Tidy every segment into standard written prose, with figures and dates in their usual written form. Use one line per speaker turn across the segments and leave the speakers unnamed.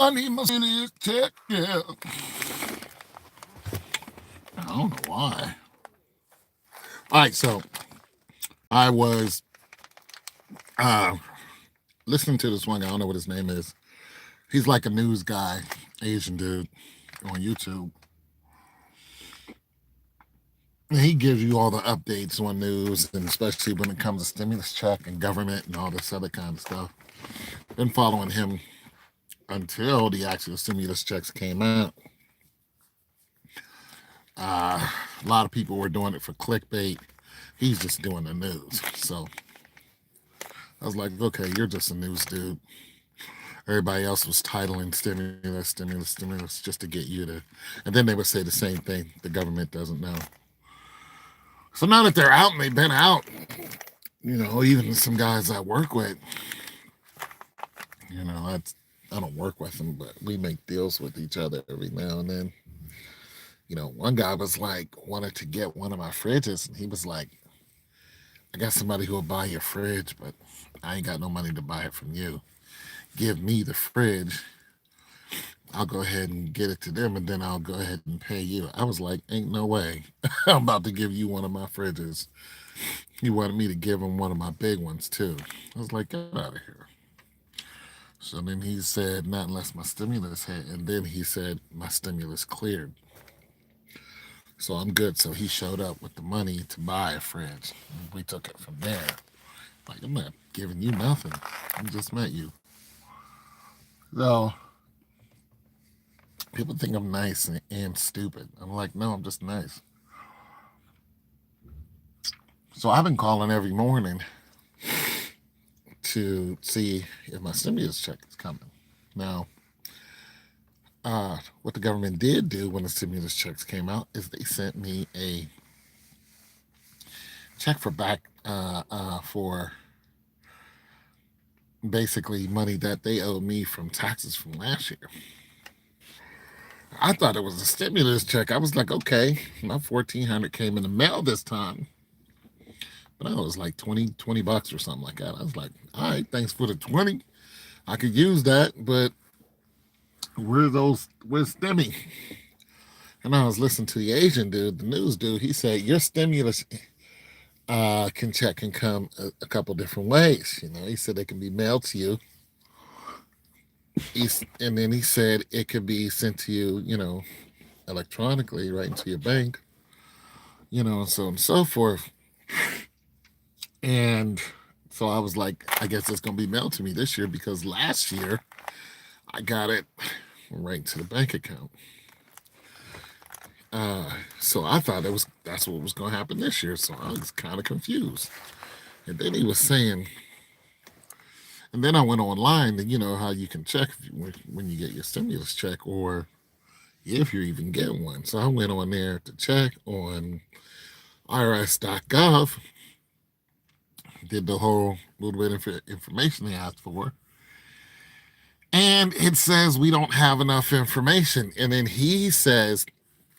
I need my stimulus check. Yeah. I don't know why. All right, so I was uh, listening to this one guy. I don't know what his name is. He's like a news guy, Asian dude on YouTube. And he gives you all the updates on news, and especially when it comes to stimulus check and government and all this other kind of stuff. Been following him until the actual stimulus checks came out. A lot of people were doing it for clickbait. He's just doing the news. So I was like, okay, you're just a news dude. Everybody else was titling stimulus, stimulus, stimulus just to get you to. And then they would say the same thing. The government doesn't know. So now that they're out and they've been out, even some guys I work with, I don't work with them, but we make deals with each other every now and then. One guy was like, wanted to get one of my fridges, and he was like, I got somebody who will buy your fridge, but I ain't got no money to buy it from you. Give me the fridge. I'll go ahead and get it to them, and then I'll go ahead and pay you. I was like, ain't no way. I'm about to give you one of my fridges. He wanted me to give him one of my big ones, too. I was like, get out of here. So then he said, not unless my stimulus hit. And then he said, my stimulus cleared. So I'm good. So he showed up with the money to buy a fridge. We took it from there. Like, I'm not giving you nothing. I just met you. So people think I'm nice and stupid. I'm like, no, I'm just nice. So I've been calling every morning to see if my stimulus check is coming. Now, what the government did do when the stimulus checks came out is they sent me a check for basically money that they owed me from taxes from last year. I thought it was a stimulus check. I was like, okay, my $1,400 came in the mail this time. But I was like 20 bucks or something like that. I was like, all right, thanks for the 20. I could use that, but where's Stimmy? And I was listening to the Asian dude, the news dude. He said, your stimulus can come a couple different ways. He said it can be mailed to you. And then he said it could be sent to you, electronically right into your bank, and so on and so forth. And so I was like, I guess it's going to be mailed to me this year because last year I got it right to the bank account. So I thought that's what was going to happen this year. So I was kind of confused. And then he was saying, and then I went online to, how you can check when you get your stimulus check or if you even get one. So I went on there to check on irs.gov, did the whole little bit of information they asked for. And it says we don't have enough information. And then he says,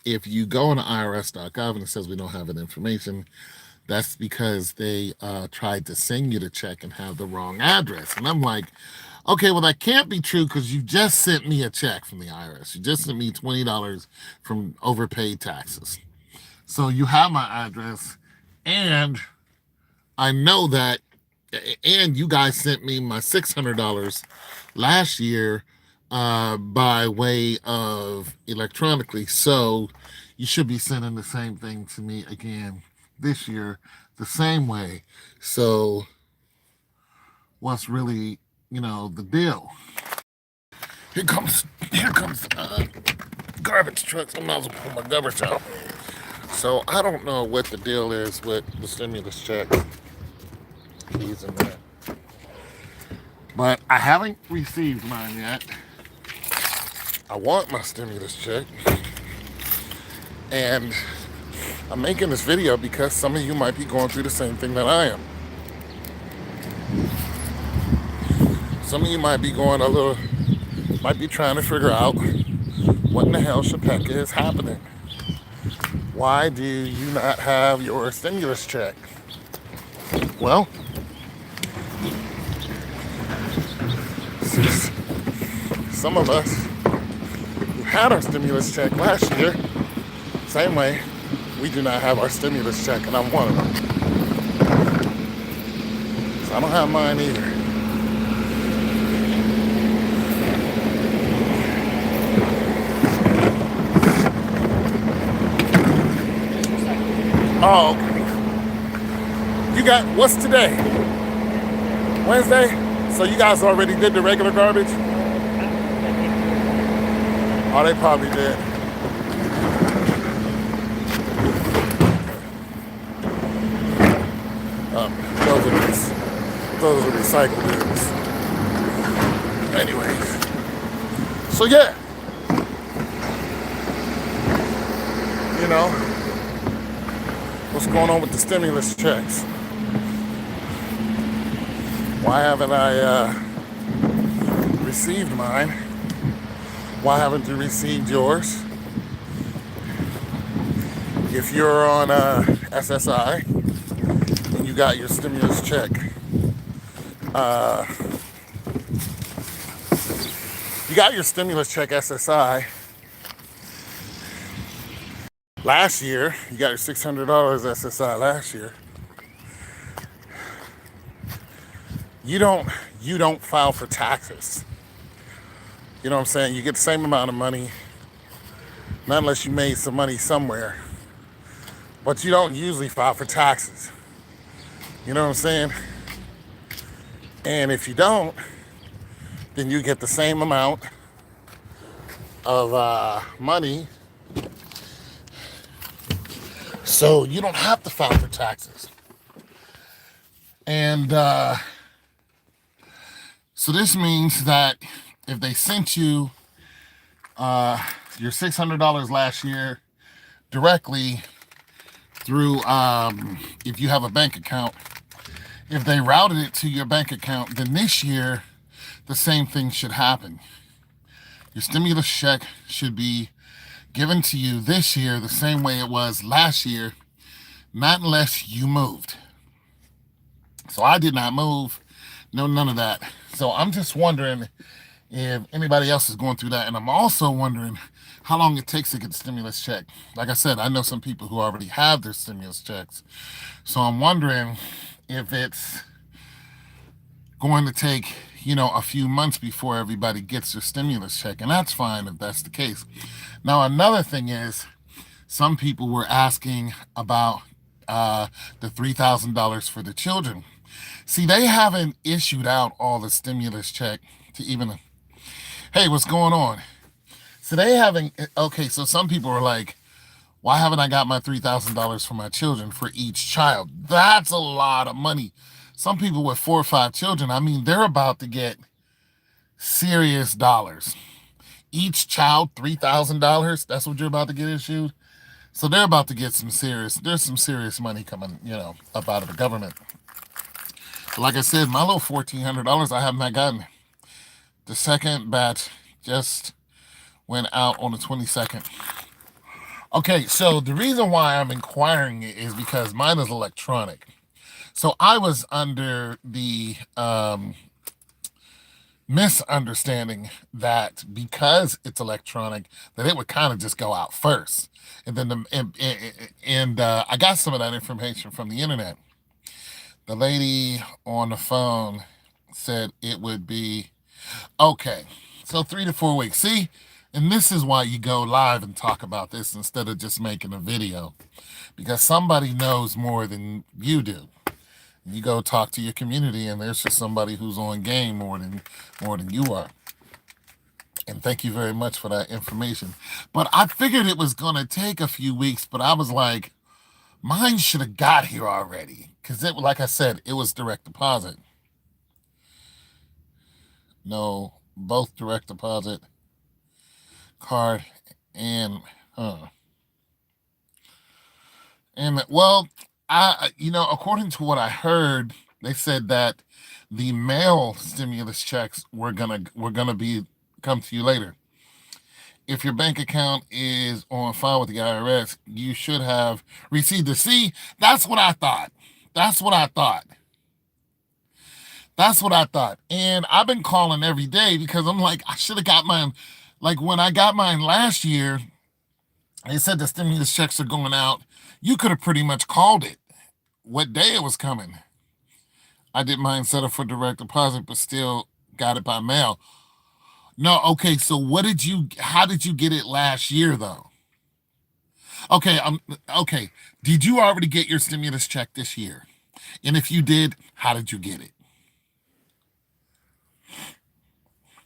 if you go on irs.gov and it says we don't have any information, that's because they tried to send you the check and have the wrong address. And I'm like, okay, well, that can't be true because you just sent me a check from the IRS. You just sent me $20 from overpaid taxes. So you have my address, and I know that, and you guys sent me my $600 last year by way of electronically. So you should be sending the same thing to me again this year the same way. So what's really, the deal? Here comes garbage trucks. I'm not supposed to pull my garbage out. So I don't know what the deal is with the stimulus check. These and that. But I haven't received mine yet. I want my stimulus check. And I'm making this video because some of you might be going through the same thing that I am. Some of you might be might be trying to figure out what in the hell Shapeka is happening. Why do you not have your stimulus check? Well, some of us who had our stimulus check last year, same way, we do not have our stimulus check, and I'm one of them. So I don't have mine either. Oh, okay. You got, what's today? Wednesday? So you guys already did the regular garbage? Oh, they probably did. Those are recycled bins. Anyway, so yeah, you know, what's going on with the stimulus checks? Why haven't I received mine? Why haven't you received yours? If you're on SSI and you got your stimulus check, you got your stimulus check SSI last year. You got your $600 SSI last year. You don't file for taxes. You know what I'm saying? You get the same amount of money, not unless you made some money somewhere. But you don't usually file for taxes. You know what I'm saying? And if you don't, then you get the same amount of money. So you don't have to file for taxes. And so this means that if they sent you your $600 last year directly through, if you have a bank account, if they routed it to your bank account, then this year, the same thing should happen. Your stimulus check should be given to you this year the same way it was last year, not unless you moved. So I did not move. No, none of that. So I'm just wondering if anybody else is going through that. And I'm also wondering how long it takes to get the stimulus check. Like I said, I know some people who already have their stimulus checks. So I'm wondering if it's going to take, a few months before everybody gets their stimulus check. And that's fine if that's the case. Now, another thing is some people were asking about the $3,000 for the children. See, they haven't issued out all the stimulus check to even, hey, what's going on? So they haven't, okay, so some people are like, why haven't I got my $3,000 for my children for each child? That's a lot of money. Some people with 4 or 5 children, I mean, they're about to get serious dollars. Each child, $3,000. That's what you're about to get issued. So they're about to get there's some serious money coming, up out of the government. But like I said, my little $1,400, I have not gotten. The second batch just went out on the 22nd. Okay, so the reason why I'm inquiring it is because mine is electronic. So I was under the misunderstanding that because it's electronic, that it would kind of just go out first. And then I got some of that information from the internet. The lady on the phone said it would be, okay, so 3 to 4 weeks. See, and this is why you go live and talk about this instead of just making a video, because somebody knows more than you do. You go talk to your community, and there's just somebody who's on game more than you are. And thank you very much for that information. But I figured it was going to take a few weeks, but I was like, mine should have got here already. Because like I said, it was direct deposit. No, both direct deposit, card, and well, according to what I heard, they said that the mail stimulus checks were gonna come to you later. If your bank account is on file with the IRS, you should have received the. See, that's what I thought. That's That's what I thought. And I've been calling every day because I'm like, I should have got mine. Like when I got mine last year, they said the stimulus checks are going out. You could have pretty much called it what day it was coming. I did mine set up for direct deposit, but still got it by mail. No, okay. So how did you get it last year though? Okay, okay. Did you already get your stimulus check this year? And if you did, how did you get it?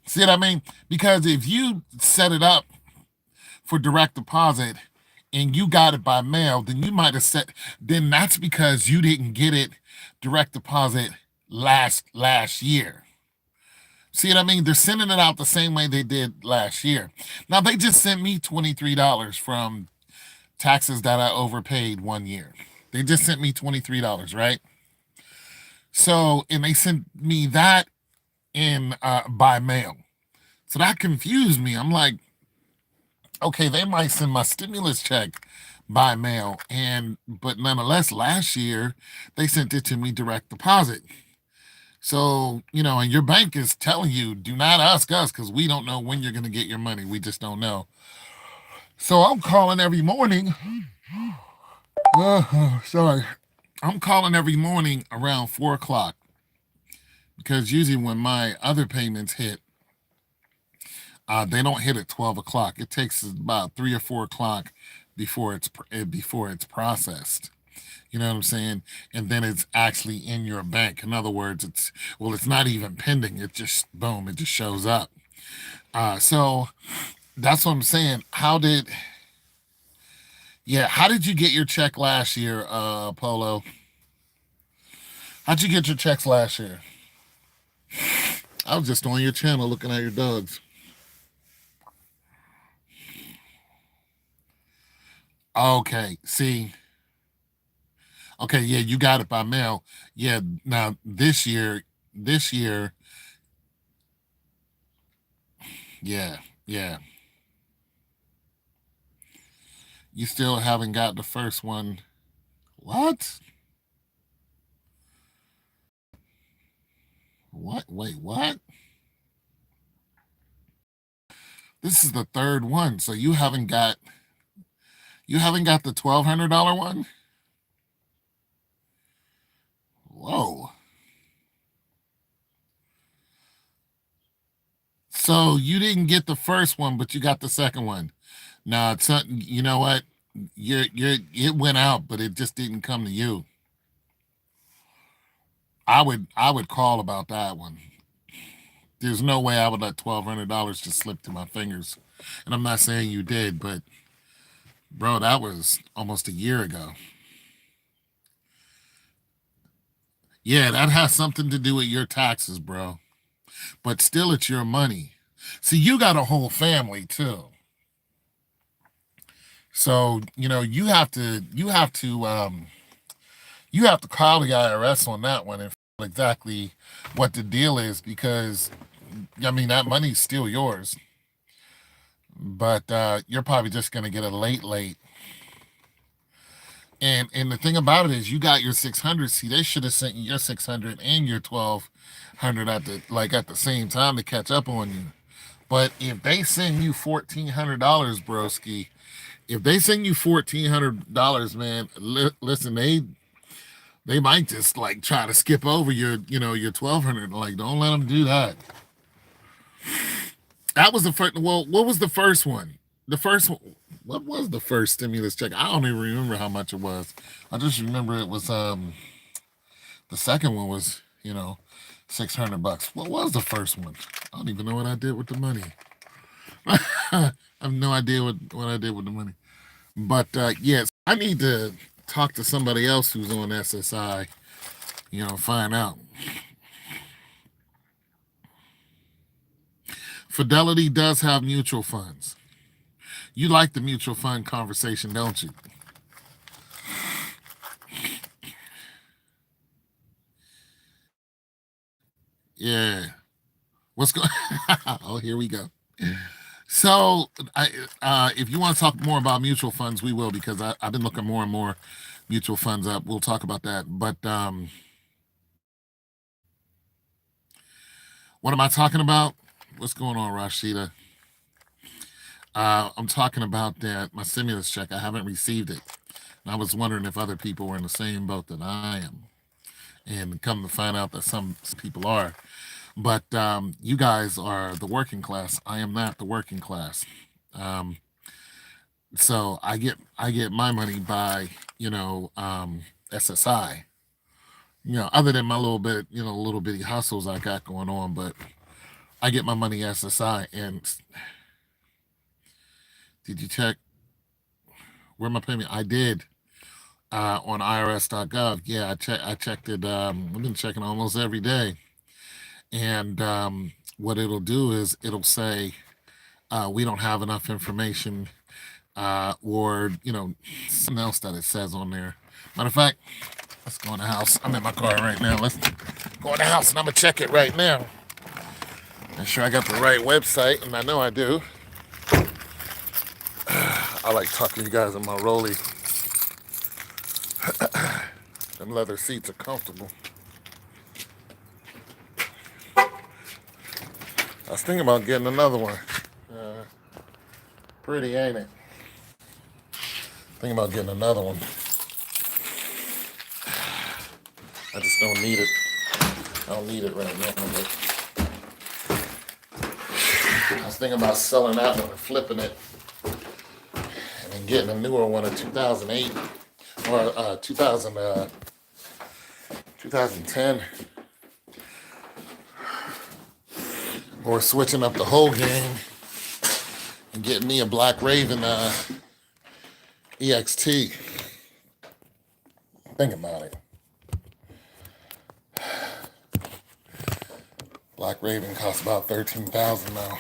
See what I mean? Because if you set it up for direct deposit and you got it by mail, then you might have then that's because you didn't get it direct deposit last year. See what I mean? They're sending it out the same way they did last year. Now they just sent me $23 from taxes that I overpaid 1 year. They just sent me $23, right? So, and they sent me that in by mail. So that confused me. I'm like, okay, they might send my stimulus check by mail, but nonetheless, last year they sent it to me direct deposit. So, and your bank is telling you, do not ask us because we don't know when you're going to get your money. We just don't know. So I'm calling every morning. Sorry. I'm calling every morning around 4 o'clock because usually when my other payments hit, they don't hit at 12 o'clock. It takes about 3 or 4 o'clock before it's processed. You know what I'm saying? And then it's actually in your bank. In other words, it's not even pending. It just boom, it just shows up. So that's what I'm saying. How did you get your check last year, Polo? How'd you get your checks last year? I was just on your channel looking at your dogs. Okay, see. Okay, yeah, you got it by mail. Yeah, now this year, yeah, yeah. You still haven't got the first one. What? What? Wait, what? This is the third one, so you haven't got the $1,200 one? Whoa. So you didn't get the first one, but you got the second one. Now it's you know what? It went out, but it just didn't come to you. I would call about that one. There's no way I would let $1,200 just slip through my fingers. And I'm not saying you did, but bro, that was almost a year ago. Yeah, that has something to do with your taxes, bro. But still, it's your money. See, you got a whole family too. So, you have to call the IRS on that one and exactly what the deal is because I mean that money's still yours. But you're probably just gonna get a late. And the thing about it is you got your 600. See, they should have sent you your 600 and your 1,200 at the same time to catch up on you. But if they send you $1,400, broski, if they send you $1,400, man, listen, they might just like try to skip over your 1,200. Like, don't let them do that. That was the first. Well, what was the first one? The first one. What was the first stimulus check? I don't even remember how much it was. I just remember it was the second one was 600 bucks. What was the first one? I don't even know what I did with the money. I have no idea what I did with the money. But yes, I need to talk to somebody else who's on SSI. Find out. Fidelity does have mutual funds. You like the mutual fund conversation, don't you? Yeah. What's going? Oh, here we go. So, if you want to talk more about mutual funds, we will because I've been looking more and more mutual funds up. We'll talk about that. But What am I talking about? What's going on, Rashida? I'm talking about that my stimulus check. I haven't received it. And I was wondering if other people were in the same boat that I am. And come to find out that some people are. But you guys are the working class. I am not the working class. Um, so I get my money by SSI. Other than my little bit, little bitty hustles I got going on, but I get my money SSI. And did you check where my payment? I did on IRS.gov. Yeah, I checked it. I've been checking almost every day, and what it'll do is it'll say we don't have enough information, or something else that it says on there. Matter of fact, let's go in the house. I'm in my car right now. Let's go in the house and I'm gonna check it right now. Make sure I got the right website, and I know I do. I like talking to you guys in my rollie. Them leather seats are comfortable. I was thinking about getting another one. Pretty, ain't it? Thinking about getting another one. I just don't need it. I don't need it right now. But I was thinking about selling that one and flipping it, and then getting a newer one in 2008 or 2010, or switching up the whole game and getting me a Black Raven EXT. Think about it. Black Raven costs about $13,000 now.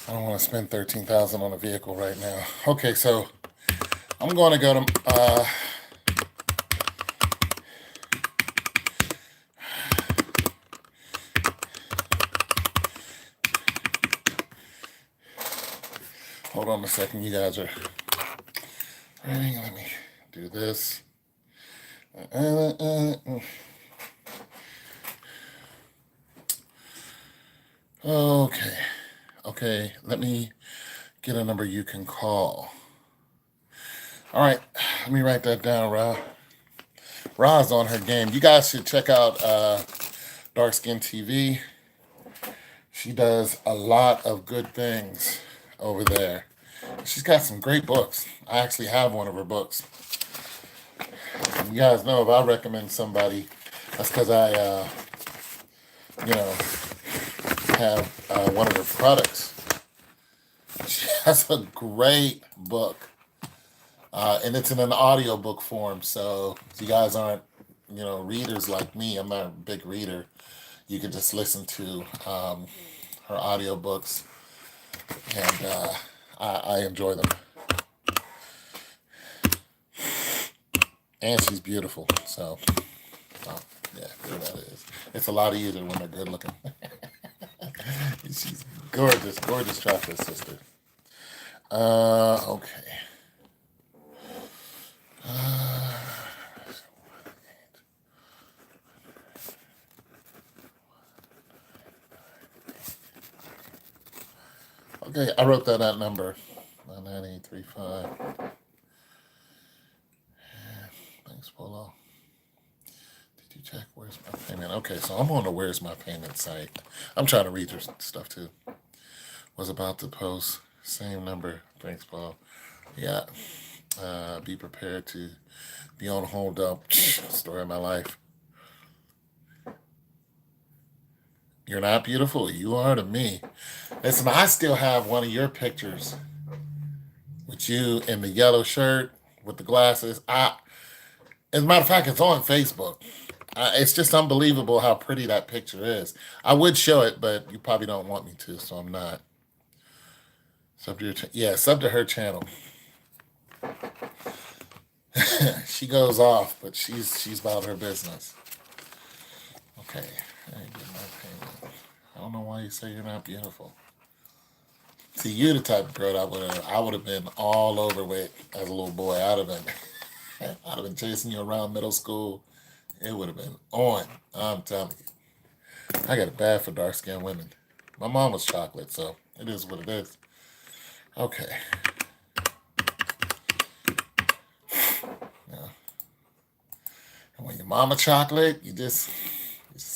I don't want to spend $13,000 on a vehicle right now. Okay, so I'm going to go to hold on a second, you guys are ready. Let me do this. Okay, let me get a number you can call. All right, let me write that down, Ra. Ra's on her game. You guys should check out Dark Skin TV. She does a lot of good things over there. She's got some great books. I actually have one of her books. And you guys know if I recommend somebody, that's because I, have one of her products. She has a great book, and it's in an audiobook form. So if you guys aren't, readers like me, I'm not a big reader. You can just listen to her audiobooks, and I enjoy them. And she's beautiful, so yeah, there that is. It's a lot easier when they're good looking. She's gorgeous, gorgeous chocolate sister. Okay. Okay, I wrote that out number 99835. Thanks, Polo. Did you check where's my payment? Okay, so I'm on the where's my payment site. I'm trying to read your stuff too. Was about to post same number. Thanks, Paul. Yeah. Be prepared to be on hold up. Story of my life. You're not beautiful. You are to me. Listen, I still have one of your pictures with you in the yellow shirt with the glasses. As a matter of fact, it's on Facebook. It's just unbelievable how pretty that picture is. I would show it, but you probably don't want me to, so I'm not. Sub to your sub to her channel. She goes off, but she's about her business. Okay, I ain't getting my payment. I don't know why you say you're not beautiful. See, you're the type of girl I would have been all over with as a little boy. I'd have been chasing you around middle school. It would have been on. I'm telling you. I got it bad for dark skinned women. My mom was chocolate, so it is what it is. Okay. Now, and when your mama chocolate, you just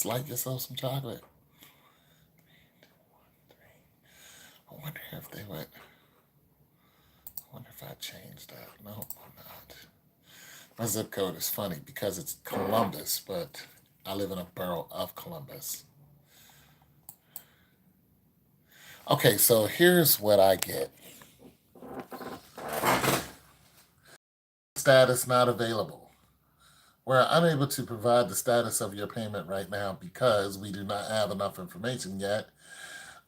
like yourself some chocolate. I wonder if they would. I wonder if I changed that. No, I'm not. My zip code is funny because it's Columbus, but I live in a borough of Columbus. Okay, so here's what I get. Status not available. We're unable to provide the status of your payment right now because we do not have enough information yet.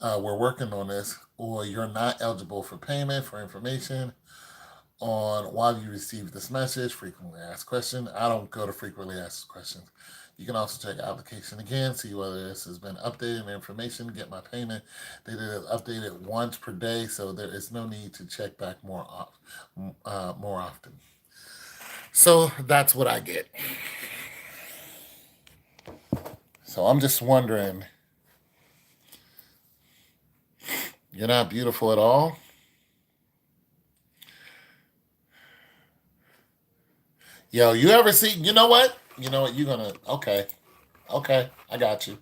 We're working on this, or you're not eligible for payment for information on why you received this message. Frequently asked question. I don't go to frequently asked questions. You can also check application again, see whether this has been updated information, get my payment. They did it updated once per day, so there is no need to check back more often. So that's what I get. So I'm just wondering, you're not beautiful at all? Yo, you ever see, you know what? You know what? You're gonna, okay. Okay. I got you.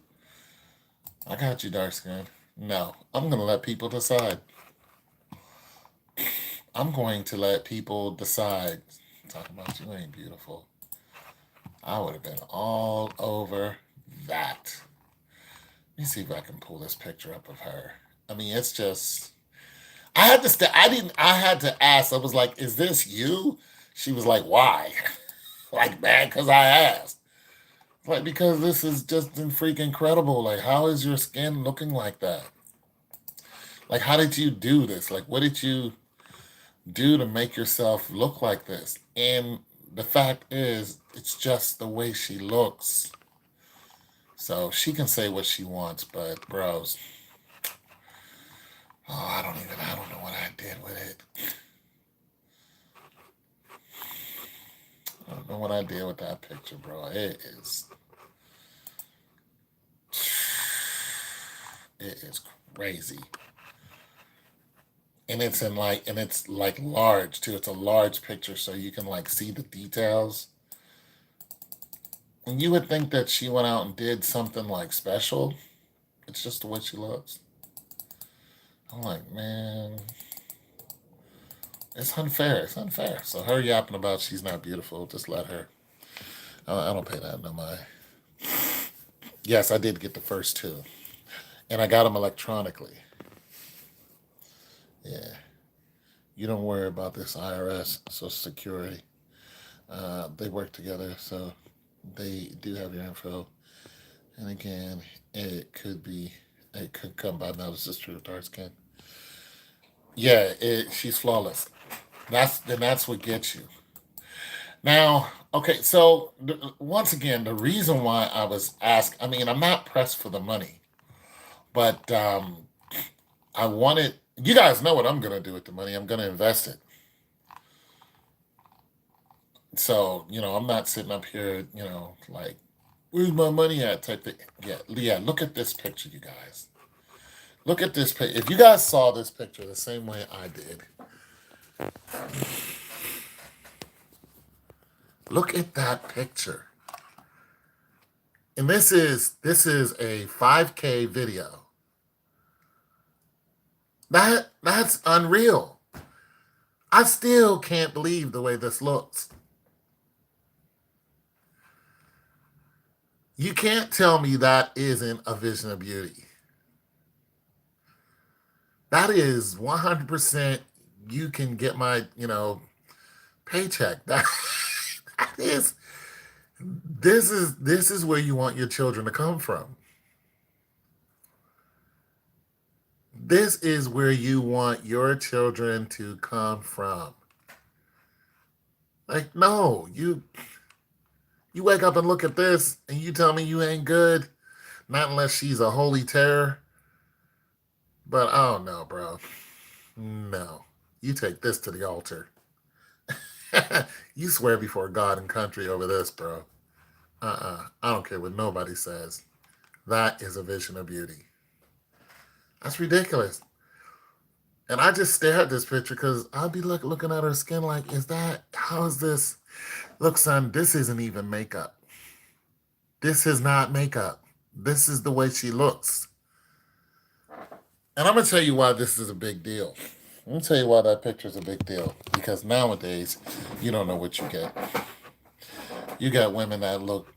I got you, dark skin. No, I'm gonna let people decide. I'm going to let people decide. Talk about you ain't beautiful. I would have been all over that. Let me see if I can pull this picture up of her. I mean, it's just. I had to. I didn't. I had to ask. I was like, "Is this you?" She was like, "Why?" Like, man, because I asked. Like, because this is just freaking incredible. Like, how is your skin looking like that? Like, how did you do this? Like, what did you do to make yourself look like this? And the fact is, it's just the way she looks. So she can say what she wants, but bros, oh, I don't know what I did with it. I don't know what I did with that picture, bro. It is crazy. And it's like large too. It's a large picture, so you can like see the details. And you would think that she went out and did something like special. It's just the way she looks. I'm like, man, it's unfair. It's unfair. So her yapping about she's not beautiful, just let her. I don't pay that no mind. Yes, I did get the first two, and I got them electronically. Yeah, you don't worry about this IRS, Social Security. They work together, so they do have your info. And again, it could come by now. This is true with dark skin. Yeah, she's flawless. That's what gets you. Now, okay, so once again, the reason why I was asked, I mean, I'm not pressed for the money, but I wanted, you guys know what I'm going to do with the money. I'm going to invest it. So, I'm not sitting up here, like, where's my money at type thing. Yeah, look at this picture, you guys. Look at this picture. If you guys saw this picture the same way I did, look at that picture. And this is a 5K video. That's unreal. I still can't believe the way this looks. You can't tell me that isn't a vision of beauty. That is 100%. You can get my, paycheck. That is this is where you want your children to come from. This is where you want your children to come from. Like, no, you wake up and look at this and you tell me you ain't good. Not unless she's a holy terror. But oh no, bro. No. You take this to the altar. You swear before God and country over this, bro. I don't care what nobody says. That is a vision of beauty. That's ridiculous. And I just stare at this picture because I'll be looking at her skin like, is that, how is this? Look, son, this isn't even makeup. This is not makeup. This is the way she looks. And I'm going to tell you why this is a big deal. I'm going to tell you why that picture is a big deal. Because nowadays, you don't know what you get. You got women that look,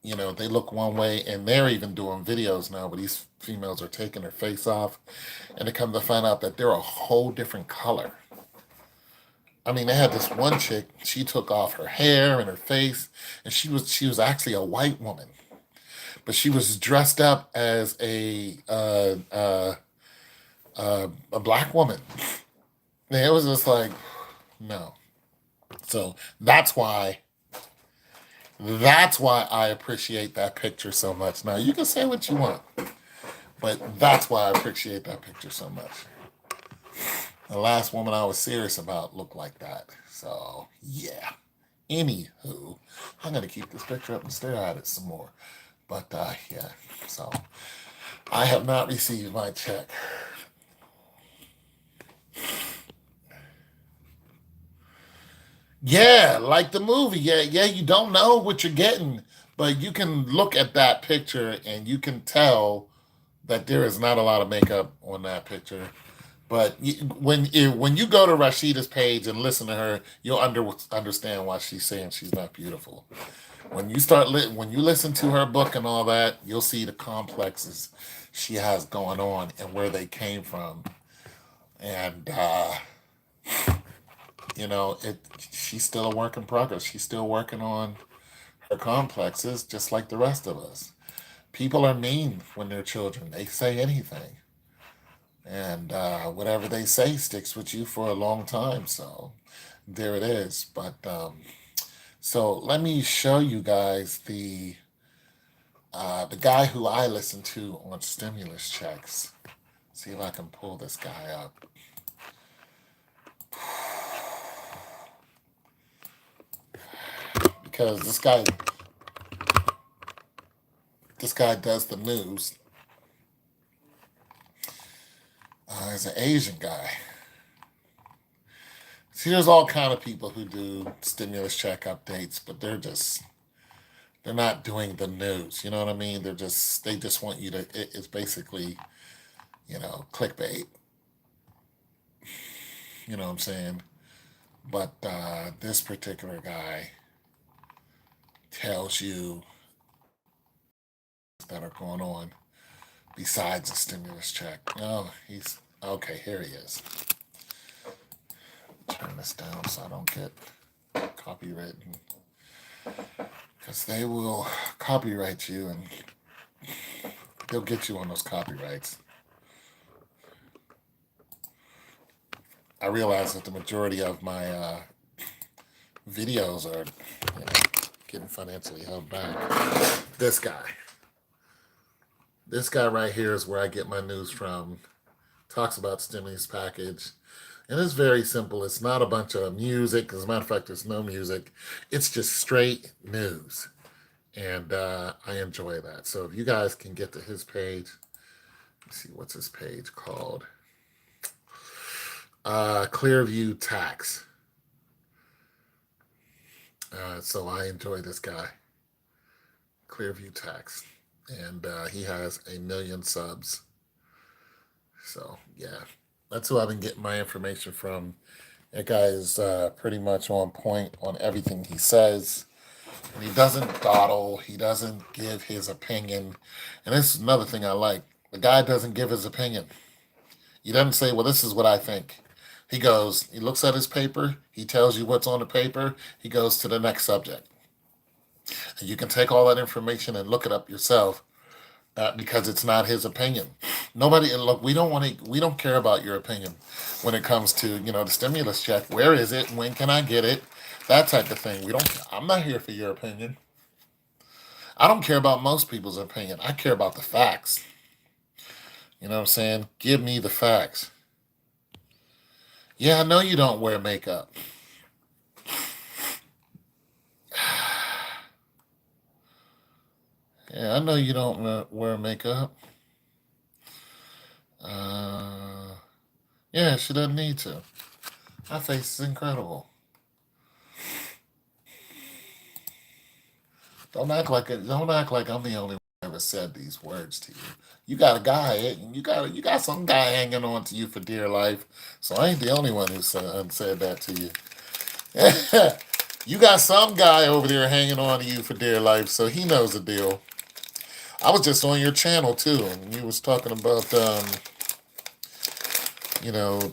they look one way, and they're even doing videos now where these females are taking their face off, and they come to find out that they're a whole different color. I mean, they had this one chick. She took off her hair and her face, and she was actually a white woman, but she was dressed up as a black woman. And it was just like, no. So that's why I appreciate that picture so much. Now you can say what you want, but that's why I appreciate that picture so much. The last woman I was serious about looked like that. So yeah. Anywho, I'm gonna keep this picture up and stare at it some more. But yeah, so I have not received my check. Yeah, like the movie. Yeah, yeah, you don't know what you're getting, but you can look at that picture and you can tell that there is not a lot of makeup on that picture. But when you go to Rashida's page and listen to her, you'll understand why she's saying she's not beautiful. When you listen to her book and all that, you'll see the complexes she has going on and where they came from. And it she's still a work in progress. She's still working on her complexes, just like the rest of us. People are mean when they're children. They say anything, and whatever they say sticks with you for a long time. So there it is. But so let me show you guys the guy who I listen to on stimulus checks. See if I can pull this guy up. Because this guy does the news. He's an Asian guy. See, there's all kind of people who do stimulus check updates, but they're not doing the news. You know what I mean? They just want you to. It's basically clickbait. You know what I'm saying? But this particular guy tells you that are going on besides the stimulus check. Oh, he's okay. Here he is. Turn this down so I don't get copywritten, because they will copyright you and they'll get you on those copyrights. I realize that the majority of my videos are getting financially held back. This guy. This guy right here is where I get my news from. Talks about stimulus package. And it's very simple. It's not a bunch of music. As a matter of fact, there's no music. It's just straight news. And I enjoy that. So if you guys can get to his page, let's see, what's his page called? Clearview Tax. So I enjoy this guy, Clearview Tax. And he has 1 million subs. So yeah, that's who I've been getting my information from. That guy is pretty much on point on everything he says. And he doesn't dawdle. He doesn't give his opinion. And this is another thing I like. The guy doesn't give his opinion. He doesn't say, well, this is what I think. He looks at his paper. He tells you what's on the paper. He goes to the next subject. And you can take all that information and look it up yourself. Because it's not his opinion. Nobody look. We don't care about your opinion when it comes to the stimulus check. Where is it? When can I get it? That type of thing. We don't. I'm not here for your opinion. I don't care about most people's opinion. I care about the facts. You know what I'm saying? Give me the facts. Yeah, I know you don't wear makeup. Yeah, I know you don't wear makeup. Uh, yeah, she doesn't need to. My face is incredible. Don't act like I'm the only one who ever said these words to you. You got a guy, you got some guy hanging on to you for dear life. So I ain't the only one who said that to you. You got some guy over there hanging on to you for dear life, so he knows the deal. I was just on your channel too, and you was talking about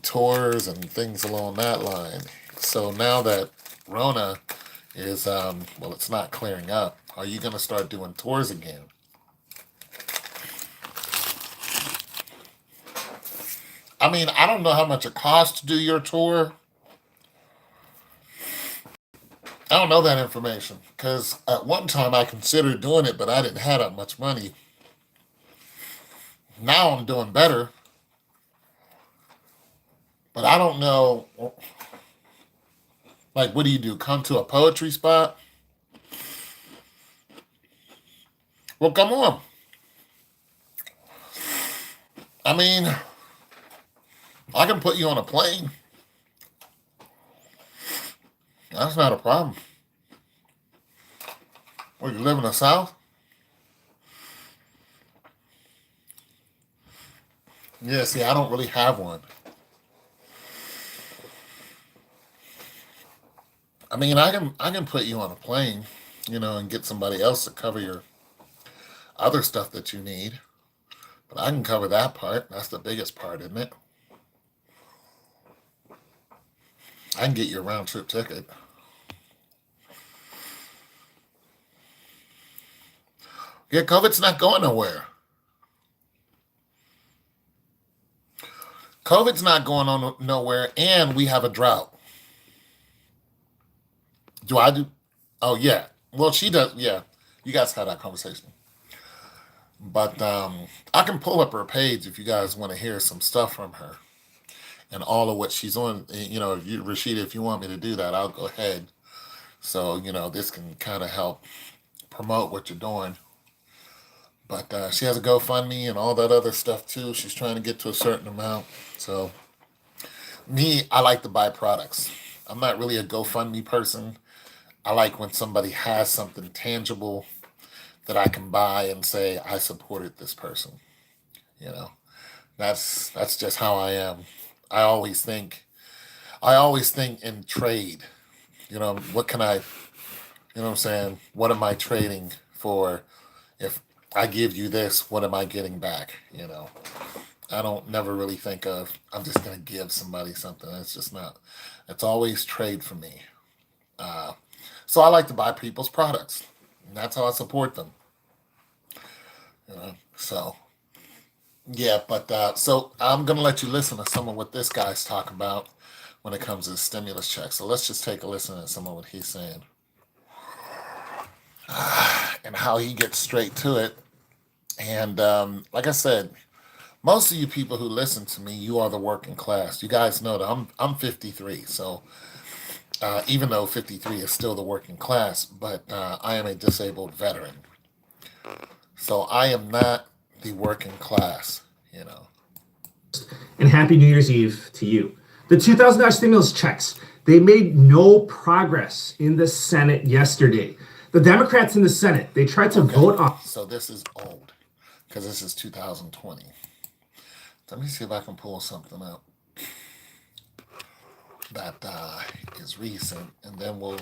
tours and things along that line. So now that Rona is it's not clearing up. Are you gonna start doing tours again? I mean, I don't know how much it costs to do your tour. I don't know that information because at one time I considered doing it, but I didn't have that much money. Now I'm doing better, but I don't know. Like, what do you do? Come to a poetry spot? Well, come on. I mean, I can put you on a plane. That's not a problem. Well, you live in the South? Yeah, see, I don't really have one. I mean, I can put you on a plane, and get somebody else to cover your other stuff that you need. But I can cover that part. That's the biggest part, isn't it? I can get you a round trip ticket. Yeah, COVID's not going nowhere. COVID's not going on nowhere, and we have a drought. Do I do? Oh yeah. Well, she does. Yeah, you guys had that conversation. But I can pull up her page if you guys want to hear some stuff from her and all of what she's on. If you, Rashida, if you want me to do that, I'll go ahead. So this can kind of help promote what you're doing. But she has a GoFundMe and all that other stuff too. She's trying to get to a certain amount. So me, I like to buy products. I'm not really a GoFundMe person. I like when somebody has something tangible that I can buy and say I supported this person. You know, that's just how I am. I always think I always think in trade. What can I? What I'm saying? What am I trading for? If I give you this, what am I getting back? I don't never really think of I'm just gonna give somebody something. It's just not. It's always trade for me. Uh, so I like to buy people's products. And that's how I support them. So yeah, but so I'm gonna let you listen to some of what this guy's talking about when it comes to the stimulus check. So let's just take a listen to some of what he's saying and how he gets straight to it. And like I said, most of you people who listen to me, you are the working class. You guys know that I'm 53, so even though 53 is still the working class, but I am a disabled veteran, so I am not the working class. You know.
And happy New Year's Eve to you. The $2,000 stimulus checks, they made no progress in the Senate yesterday. The Democrats in the Senate, they tried to
Okay,
vote on.
so this is old because this is 2020. Let me see if I can pull something up that is recent, and then we'll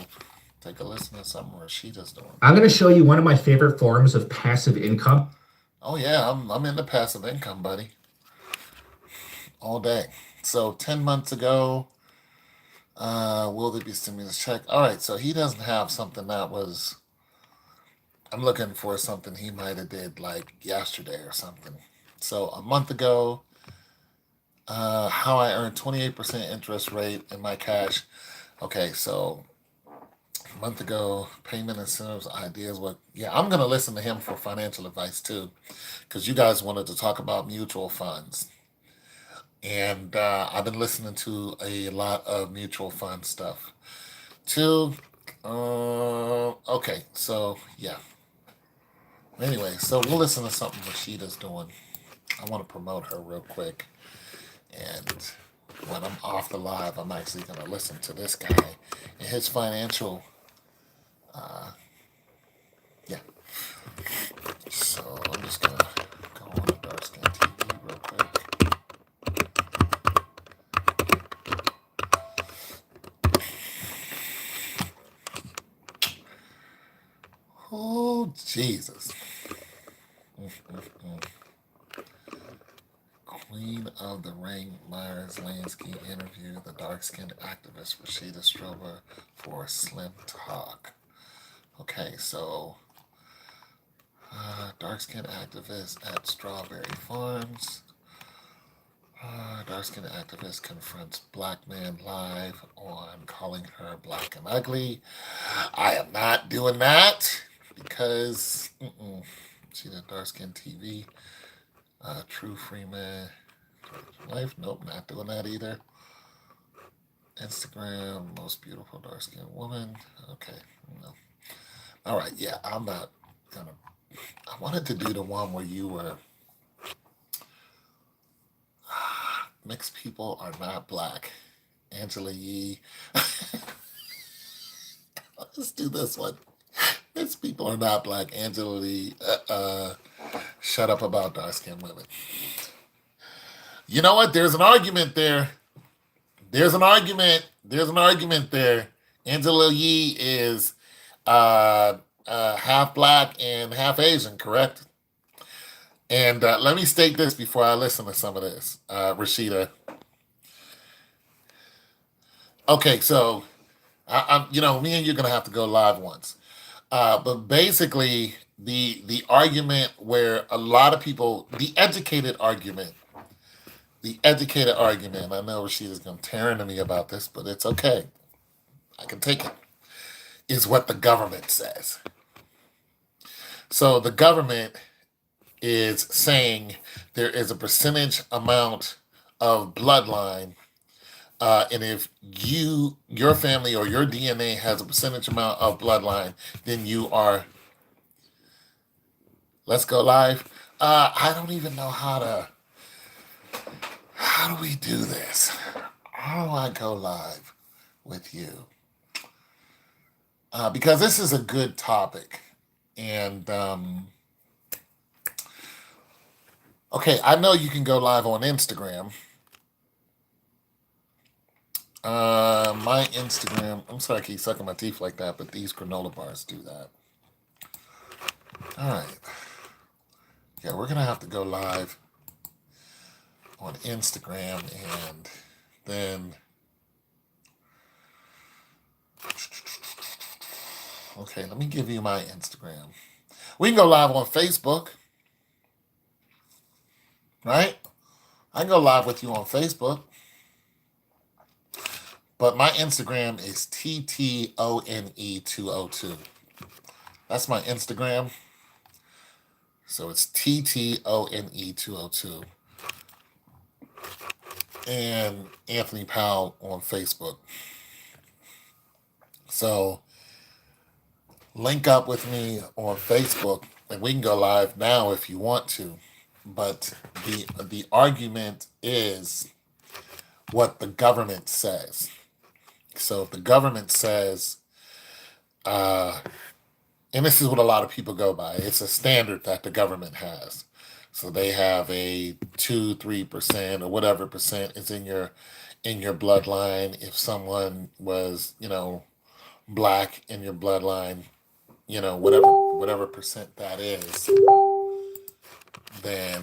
take a listen to something where she just doing.
I'm going to show you one of my favorite forms of passive income.
Oh yeah, I'm into passive income, buddy, all day. So 10 months ago, will there be stimulus check? All right, so he doesn't have something that was. I'm looking for something he might have did like yesterday or something. So a month ago, how I earned 28% interest rate in my cash. Okay, so a month ago, payment incentives, ideas. What? Yeah, I'm gonna listen to him for financial advice too, because you guys wanted to talk about mutual funds, and I've been listening to a lot of mutual fund stuff too. Okay, so yeah, Anyway, so we'll listen to something Rashida's doing. I want to promote her real quick. And when I'm off the live, I'm actually going to listen to this guy and his financial. Yeah. So I'm just going to go on to Dark Skin TV real quick. Oh, Jesus. Queen of the Ring, Myers Lansky interviewed the dark-skinned activist Rashida Strober for Slim Talk. Okay, so dark-skinned activist at Strawberry Farms. Dark-skinned activist confronts black man live on calling her black and ugly. I am not doing that because she did dark-skinned TV. True Freeman Life. Nope, not doing that either. Instagram, most beautiful dark-skinned woman. Okay, no. All right, yeah, I'm not gonna. I wanted to do the one where you were. Mixed people are not black. Angela Yee. Let's do this one. Mixed people are not black. Angela Yee. Shut up about dark-skinned women. You know what? There's an argument there. There's an argument there. Angela Yee is half black and half Asian, correct? And let me state this before I listen to some of this, Rashida. Okay, so I'm, me and you're gonna have to go live once. But basically, the argument where a lot of people, the educated argument. I know Rashida's gonna tear into me about this, but it's okay. I can take it. Is what the government says. So the government is saying there is a percentage amount of bloodline, and if your family or your DNA has a percentage amount of bloodline, then you are. Let's go live. I don't even know how do we do this? How do I go live with you? Because this is a good topic. And, okay, I know you can go live on Instagram. My Instagram, I'm sorry I keep sucking my teeth like that, but these granola bars do that. All right. Yeah, we're going to have to go live on Instagram and then... Okay, let me give you my Instagram. We can go live on Facebook, right? I can go live with you on Facebook. But my Instagram is TTONE202. That's my Instagram. So it's TTONE202. And Anthony Powell on Facebook. So link up with me on Facebook, and we can go live now if you want to. But the argument is what the government says. So the government says, and this is what a lot of people go by. It's a standard that the government has. So they have a 2-3% or whatever percent is in your bloodline. If someone was, black in your bloodline, whatever percent that is, then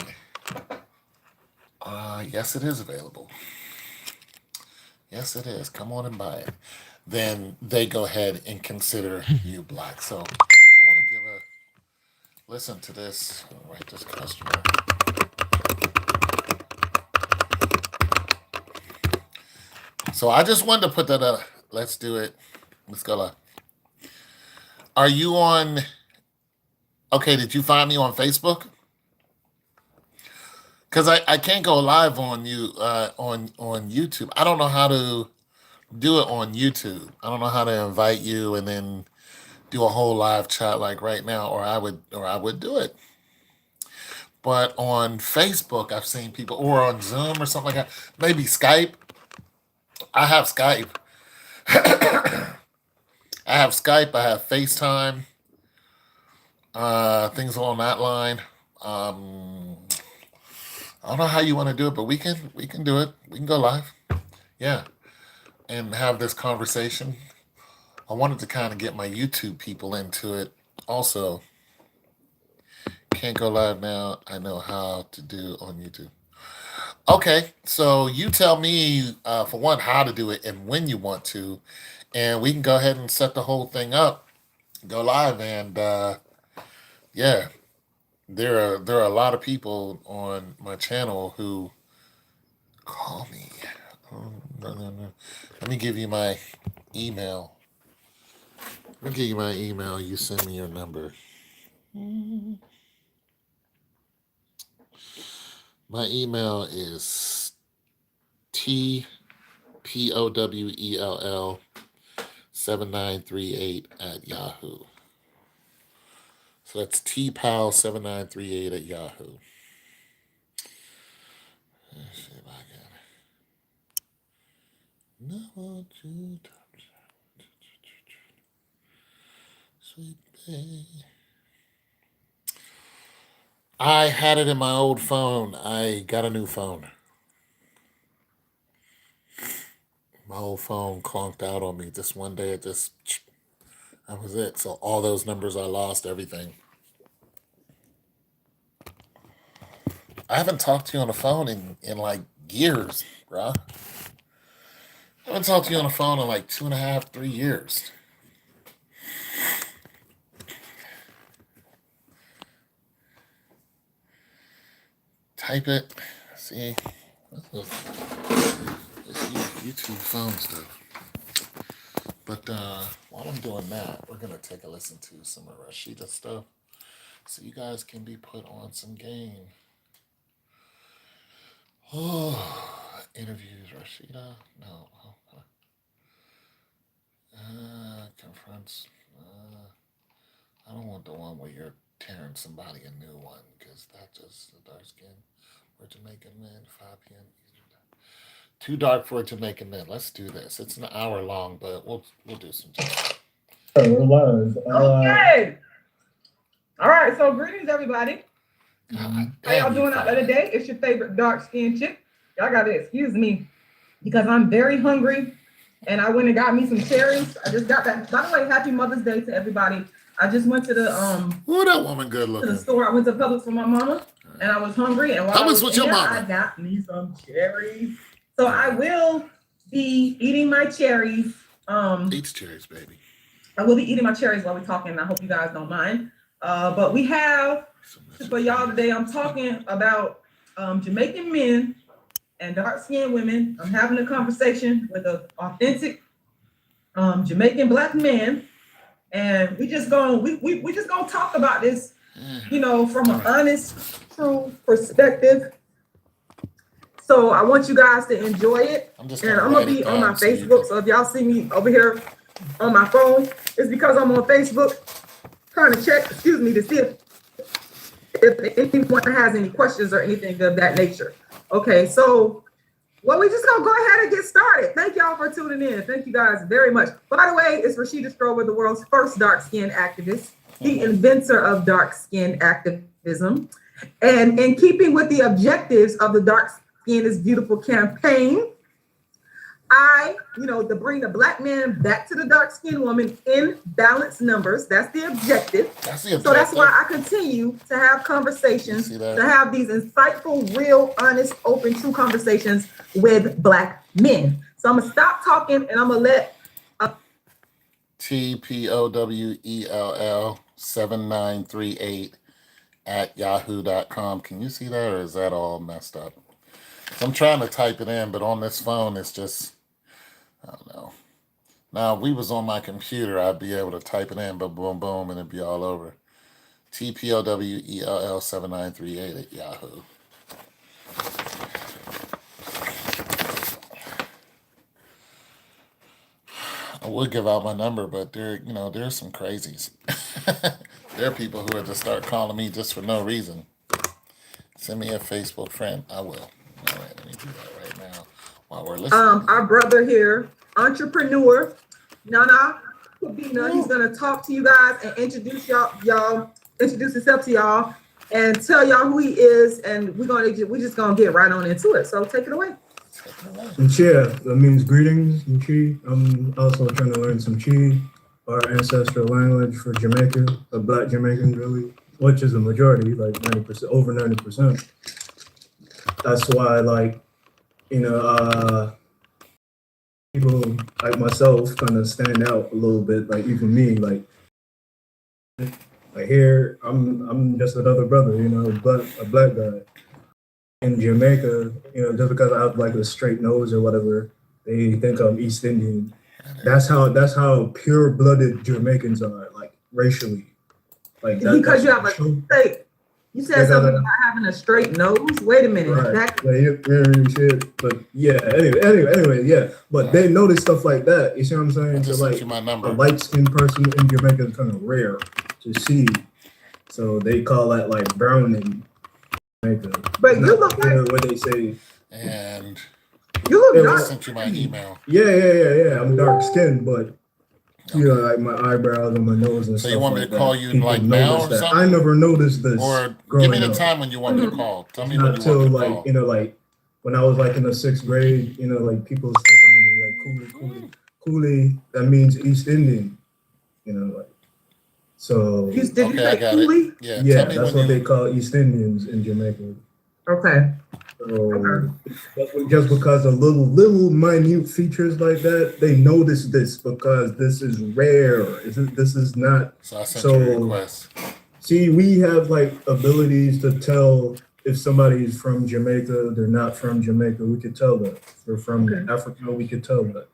yes, it is available. Yes, it is. Come on and buy it. Then they go ahead and consider you black. So I want to listen to this. I'll write this customer. So I just wanted to put that up. Let's do it. Let's go live. Are you on? Okay, did you find me on Facebook? Because I can't go live on you on YouTube. I don't know how to do it on YouTube. I don't know how to invite you and then do a whole live chat like right now, or I would do it. But on Facebook, I've seen people, or on Zoom or something like that. Maybe Skype. I have Skype. I have Skype. I have FaceTime. Things along that line. Um, I don't know how you want to do it, but we can do it. We can go live. Yeah, and have this conversation. I wanted to kind of get my YouTube people into it. Also, can't go live now. I know how to do on YouTube. Okay, so you tell me for one how to do it and when you want to, and we can go ahead and set the whole thing up, go live, and yeah, there are a lot of people on my channel who call me. Oh, no, no, no. Let me give you my email. Let me give you my email. You send me your number. My email is TPOWELL 7938 at Yahoo. So that's TPOW7938 at Yahoo. Let's see if I can. No, sweet baby. I had it in my old phone. I got a new phone. My old phone conked out on me just one day. That was it. So all those numbers I lost, everything. I haven't talked to you on the phone in like years, bruh. I haven't talked to you on the phone in like 2.5, 3 years. Type it. See, this YouTube phone stuff. But while I'm doing that, we're gonna take a listen to some of Rashida stuff, so you guys can be put on some game. Oh, interviews Rashida. No. Confronts. I don't want the one where you're tearing somebody a new one, because that's just the dark skin. We're Jamaican men, 5 p.m. Eastern time. Too dark for a Jamaican man. Let's do this. It's an hour long, but we'll do some.
We're live.
Okay. All right. So greetings, everybody.
God,
How y'all doing out there today? It's your favorite dark skinned chick. Y'all gotta excuse me because I'm very hungry, and I went and got me some cherries. I just got that. By the way, happy Mother's Day to everybody. I just went to the
Oh, that woman good
to
looking.
the store. I went to Publix for my mama, and I was hungry. And while I
Publix
was
with
in
your
there,
mama?
I got me some cherries. So I will be eating my cherries.
Eats cherries, baby.
I will be eating my cherries while we're talking. I hope you guys don't mind. But we have for y'all today. I'm talking about Jamaican men and dark-skinned women. I'm having a conversation with an authentic Jamaican black man, and we just gonna talk about this, from an honest, true perspective. So I want you guys to enjoy it, and I'm gonna be on my Facebook. So if y'all see me over here on my phone, it's because I'm on Facebook trying to check, to see if anyone has any questions or anything of that nature. Okay, so we just gonna go ahead and get started. Thank y'all for tuning in. Thank you guys very much. By the way, it's Rashida Strober, the world's first dark-skinned activist, the inventor of dark-skinned activism. And in keeping with the objectives of the Dark Skin is Beautiful campaign, to bring the black man back to the dark-skinned woman in balanced numbers. That's the objective. So that's why I continue to have conversations, to have these insightful, real, honest, open, true conversations with black men. So I'm gonna stop talking and I'm gonna let
TPOWELL 7938 at yahoo.com. Can you see that, or is that all messed up? So I'm trying to type it in, but on this phone, it's just, I don't know. Now, if we was on my computer, I'd be able to type it in, but boom, boom, and it'd be all over. TPOWELL 7938 at Yahoo. I would give out my number, but there's some crazies. There are people who are just start calling me just for no reason. Send me a Facebook friend. I will. All right, let me do that right now while we're listening.
Our brother here, entrepreneur, Nana Kubina, he's gonna talk to you guys and introduce introduce himself to y'all and tell y'all who he is, and we're just gonna get right on into it. So take it away.
Nchia, that means greetings, Nchi. I'm also trying to learn some Chi, our ancestral language for Jamaica, a Black Jamaican really, which is a majority, like 90%, over 90%. That's why, like, people like myself kind of stand out a little bit, like even me, like here, I'm just another brother, a black guy. In Jamaica, just because I have like a straight nose or whatever, they think I'm East Indian. That's how pure-blooded Jamaicans are, like racially. Like that,
Because you have a straight. You said something about having a straight nose. Wait a minute.
Right. Shit. But yeah. Anyway, yeah. But they notice stuff like that. You see what I'm saying?
I just
So
sent
like
you my number.
a light-skinned person in Jamaica is kind of rare to see. So they call that like browning.
But you look like
what they say.
And
you look
Yeah,
I
dark.
sent you my email.
Yeah. I'm dark skinned, but like my eyebrows and my nose and
So
stuff.
you want me
like
to call
that.
you
People
like now
notice
or
that.
something?
I never noticed this.
Or give
growing
me the
up.
time when you want me to call. Tell me
Not
when you
till
want me to
like
call.
like when I was like in the 6th grade, like people start calling me like Cooley. That means East Indian, like so.
Did you
Okay, I
say
got
Cooley?
it. Yeah,
Yeah,
tell me
that's
when
what they
you.
call East Indians in Jamaica.
Okay.
So just because of little minute features like that, they notice this because this is rare. This is not.
So I sent you a
So
request.
see, we have like abilities to tell if somebody's from Jamaica, they're not from Jamaica. We could tell that. If they're from Africa, we could tell that.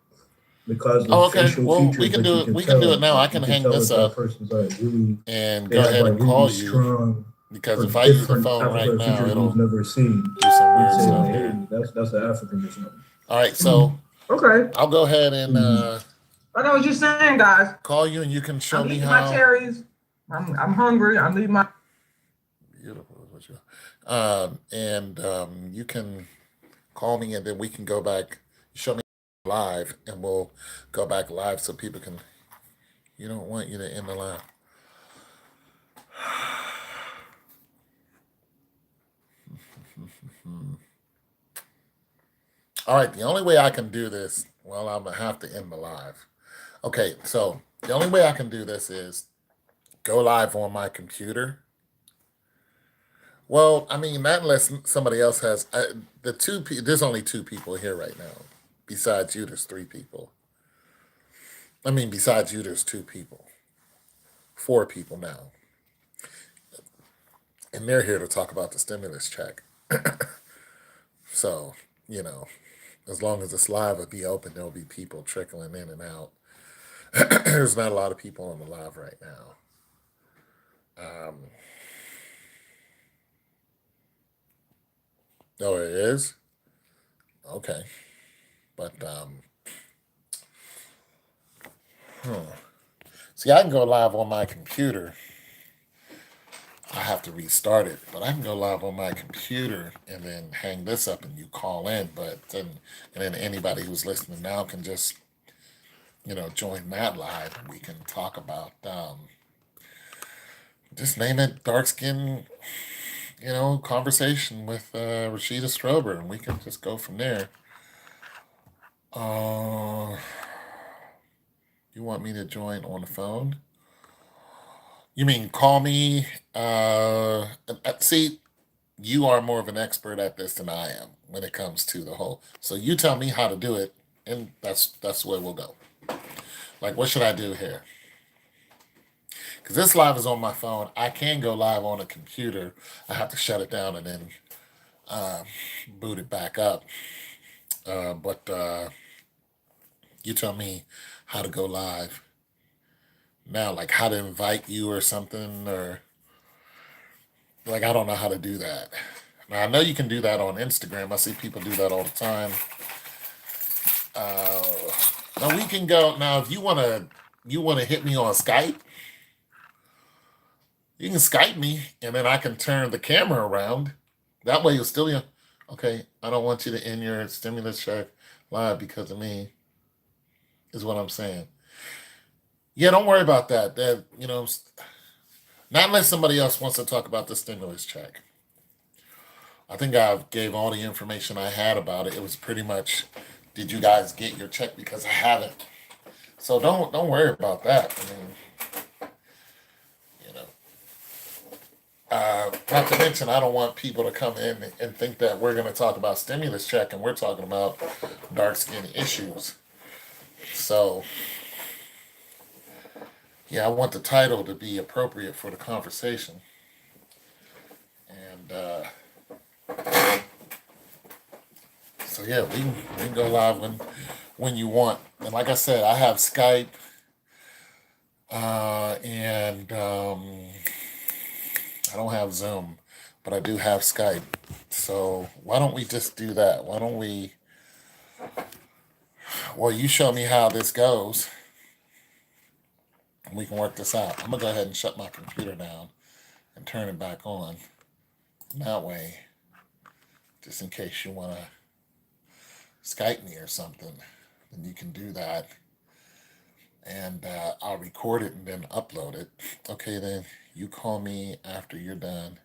Because of
Oh, okay.
facial
Well,
features
we can
that
do
you
it.
can
We
tell.
can do it now. I
You
can
can
hang
tell
this
if that
up
person's like really,
and
they
go
have
ahead
like
and
really
call you
strong
because
or
if I use the
different
phone right
African
now,
features
it'll
we've never seen.
do some
We'd
weird
say
stuff
like,
here.
hey, that's an African or something.
All right, so
Okay.
I'll go ahead and
I know what you're saying, guys.
call you, and you can show
I'm
me
eating my
how
cherries. I'm hungry. I'm eating my.
beautiful is what you. And you can call me, and then we can go back. Show me live, and we'll go back live so people can. You don't want you to end the live. All right, the only way I can do this, well, I'm gonna have to end the live. Okay, so the only way I can do this is go live on my computer. Well, I mean, not unless somebody else has there's only 2 people here right now. Besides you, there's 3 people. I mean, besides you, there's 2 people. 4 people now. And they're here to talk about the stimulus check. So, as long as it's live, it'll be open, there'll be people trickling in and out. There's not a lot of people on the live right now. Oh, it is? Okay. But, see, I can go live on my computer. I have to restart it, but I can go live on my computer and then hang this up and you call in. And then anybody who's listening now can just, join that live, and we can talk about, just name it dark skin, conversation with Rashida Strober, and we can just go from there. You want me to join on the phone? You mean call me? See, you are more of an expert at this than I am when it comes to the whole. So you tell me how to do it, and that's where we'll go. Like, what should I do here? Because this live is on my phone. I can go live on a computer. I have to shut it down and then boot it back up. But you tell me how to go live now, like how to invite you or something, or like I don't know how to do that. Now I know you can do that on Instagram. I see people do that all the time. Now we can go. Now, if you wanna hit me on Skype, you can Skype me, and then I can turn the camera around. That way, you'll still. Okay, I don't want you to end your stimulus check live because of me. Is what I'm saying. Yeah, don't worry about that. That not unless somebody else wants to talk about the stimulus check. I think I gave all the information I had about it. It was pretty much, did you guys get your check? Because I haven't. So don't worry about that. I mean, you know, not to mention, I don't want people to come in and think that we're going to talk about stimulus check and we're talking about dark skin issues. So, yeah, I want the title to be appropriate for the conversation. And so, yeah, we can go live when you want. And like I said, I have Skype and I don't have Zoom, but I do have Skype. So why don't we just do that? Why don't we? Well, you show me how this goes, and we can work this out. I'm gonna go ahead and shut my computer down and turn it back on. And that way, just in case you wanna Skype me or something, then you can do that, and I'll record it and then upload it. Okay, then you call me after you're done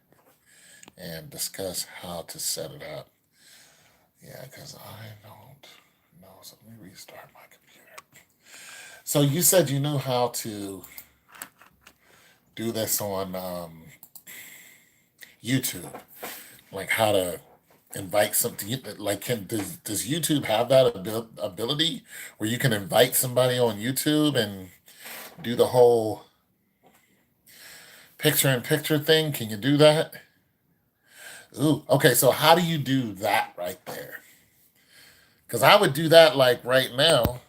and discuss how to set it up. Yeah, because I don't know. So let me restart my computer. So you said you knew how to do this on YouTube, like how to invite something. Like, does YouTube have that ability where you can invite somebody on YouTube and do the whole picture-in-picture thing? Can you do that? Ooh, okay. So how do you do that right there? Because I would do that like right now.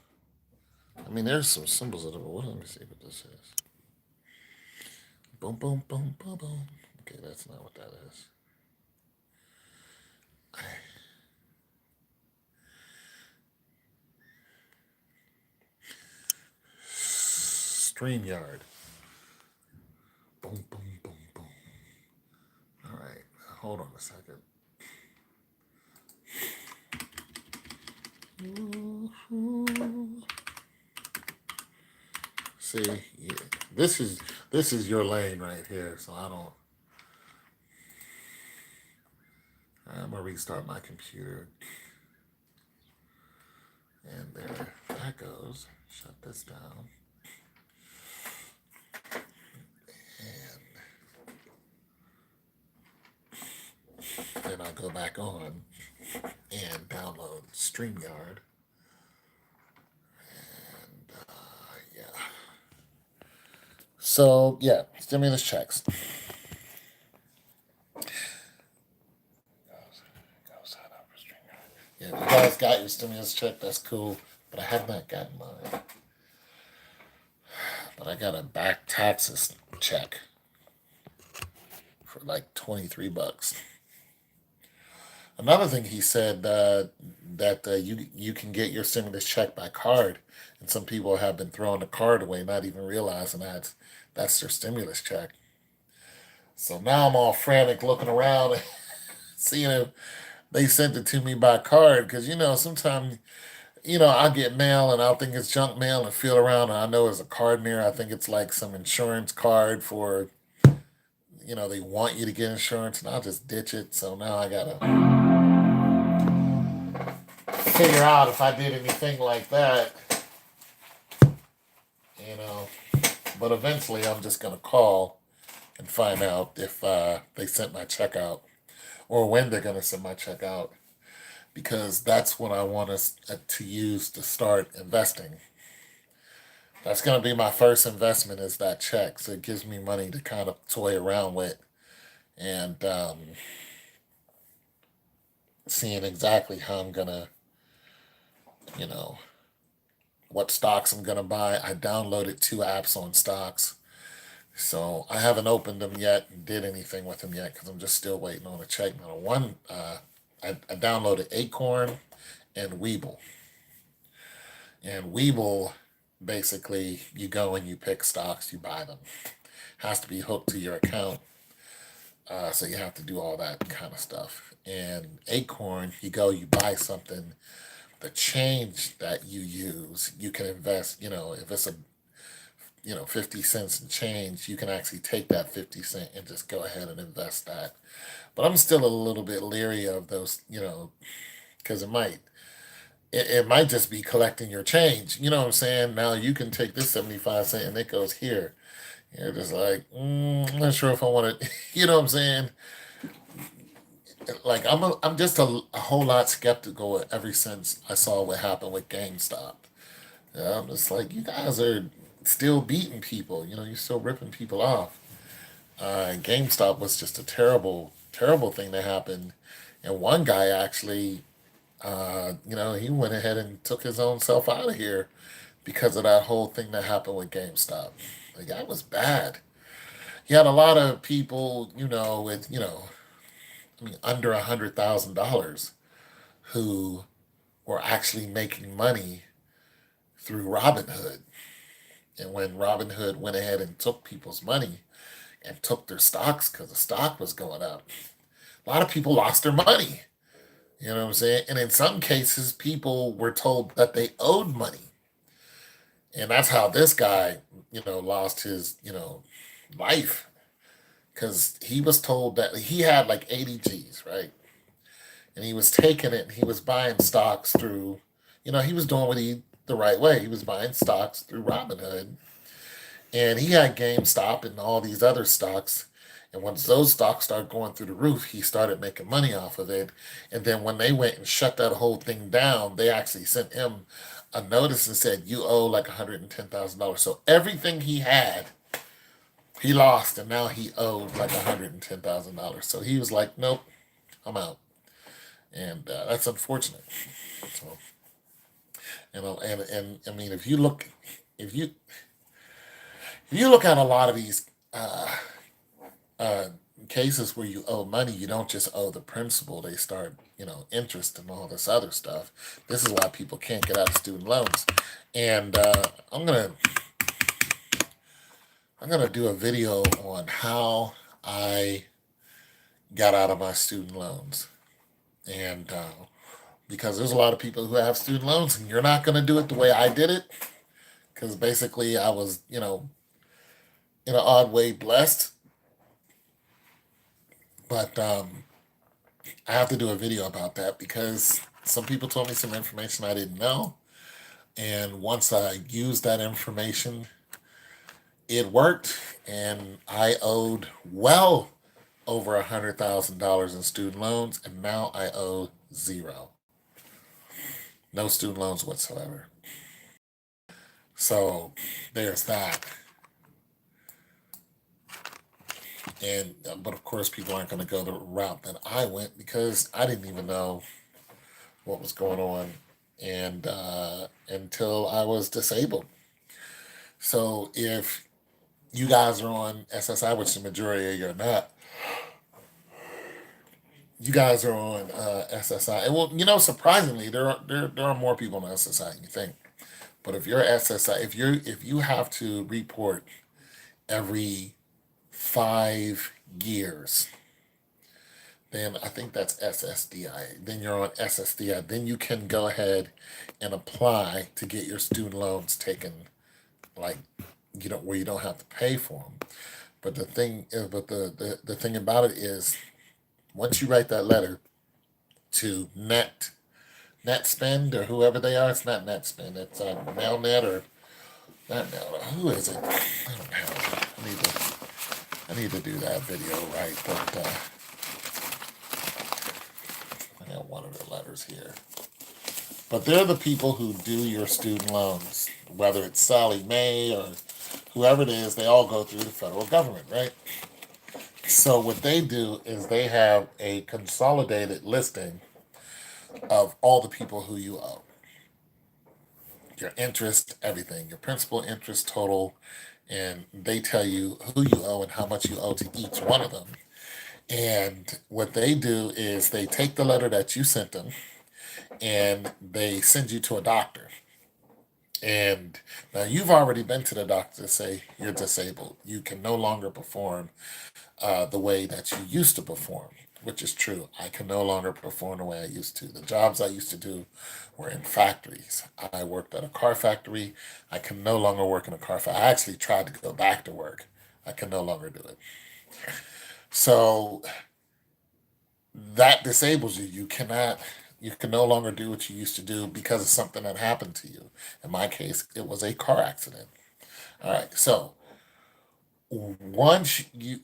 I mean, there's some symbols of it. Well, let me see what this is. Boom, boom, boom, boom, boom. Okay, that's not what that is. StreamYard. Boom, boom, boom, boom. All right, hold on a second. See, yeah, this is your lane right here. So I'm gonna restart my computer, and there that goes. Shut this down, and then I'll go back on and download StreamYard. And yeah. So yeah, stimulus checks. Yeah, if you guys got your stimulus check, that's cool. But I have not gotten mine. But I got a back taxes check for like $23. Another thing he said that you can get your stimulus check by card, and some people have been throwing the card away, not even realizing that's their stimulus check. So now I'm all frantic looking around, seeing if they sent it to me by card, because sometimes I get mail and I'll think it's junk mail and feel around and I know there's a card in there. I think it's like some insurance card for they want you to get insurance, and I'll just ditch it. So now I gotta figure out if I did anything like that, you know. But eventually I'm just gonna call and find out if they sent my check out or when they're gonna send my check out, because that's what I want us to use to start investing. That's going to be my first investment, is that check. So it gives me money to kind of toy around with, and seeing exactly how I'm going to, what stocks I'm going to buy. I downloaded 2 apps on stocks. So I haven't opened them yet and did anything with them yet because I'm just still waiting on a check. Now, I downloaded Acorn and Webull. And Webull, basically, you go and you pick stocks, you buy them. Has to be hooked to your account. So you have to do all that kind of stuff. And Acorn, you go, you buy something. The change that you use, you can invest. If it's a 50 cents and change, you can actually take that 50 cent and just go ahead and invest that. But I'm still a little bit leery of those, because it might just be collecting your change. You know what I'm saying? Now you can take this 75 cent and it goes here. You're just like, I'm not sure if I want to, you know what I'm saying? Like I'm just a whole lot skeptical ever since I saw what happened with GameStop. Yeah, I'm just like, you guys are still beating people. You're still ripping people off. GameStop was just a terrible, terrible thing that happened. And one guy actually, he went ahead and took his own self out of here because of that whole thing that happened with GameStop. The guy was bad. You had a lot of people, with, under $100,000 who were actually making money through Robinhood. And when Robinhood went ahead and took people's money and took their stocks because the stock was going up, a lot of people lost their money. You know what I'm saying? And in some cases, people were told that they owed money. And that's how this guy, lost his, life. Because he was told that he had like 80 G's, right? And he was taking it and he was buying stocks through, he was doing the right way. He was buying stocks through Robinhood. And he had GameStop and all these other stocks. And once those stocks started going through the roof, he started making money off of it. And then when they went and shut that whole thing down, they actually sent him a notice and said, you owe like $110,000. So everything he had, he lost, and now he owed like $110,000. So he was like, nope, I'm out. And that's unfortunate. So, and I mean, if you look at a lot of these cases where you owe money, you don't just owe the principal. They start, interest and all this other stuff. This is why people can't get out of student loans. And I'm gonna do a video on how I got out of my student loans. And because there's a lot of people who have student loans, and you're not gonna do it the way I did it, because basically I was, in an odd way blessed. But I have to do a video about that because some people told me some information I didn't know. And once I used that information, it worked. And I owed well over $100,000 in student loans. And now I owe zero. No student loans whatsoever. So there's that. And but of course, people aren't going to go the route that I went because I didn't even know what was going on, and until I was disabled. So if you guys are on SSI, which the majority of you are not, you guys are on SSI. And well, surprisingly, there are more people on SSI than you think. But if you're SSI, if you have to report every 5 years, then I think that's SSDI. Then you're on SSDI. Then you can go ahead and apply to get your student loans taken, like, where you don't have to pay for them. But the thing thing about it is, once you write that letter to NetSpend or whoever they are, it's not NetSpend. It's Nelnet or not Nelnet. Who is it? I don't know. I need to do that video right, but I got one of the letters here. But they're the people who do your student loans, whether it's Sallie Mae or whoever it is. They all go through the federal government, right? So what they do is they have a consolidated listing of all the people who you owe. Your interest, everything, your principal, interest, total, and they tell you who you owe and how much you owe to each one of them. And what they do is they take the letter that you sent them and they send you to a doctor. And now you've already been to the doctor to say you're disabled. You can no longer perform the way that you used to perform, which is true. I can no longer perform the way I used to. The jobs I used to do were in factories. I worked at a car factory. I can no longer work in a car factory. I actually tried to go back to work. I can no longer do it. So that disables you. You can no longer do what you used to do because of something that happened to you. In my case, it was a car accident. All right. So once you,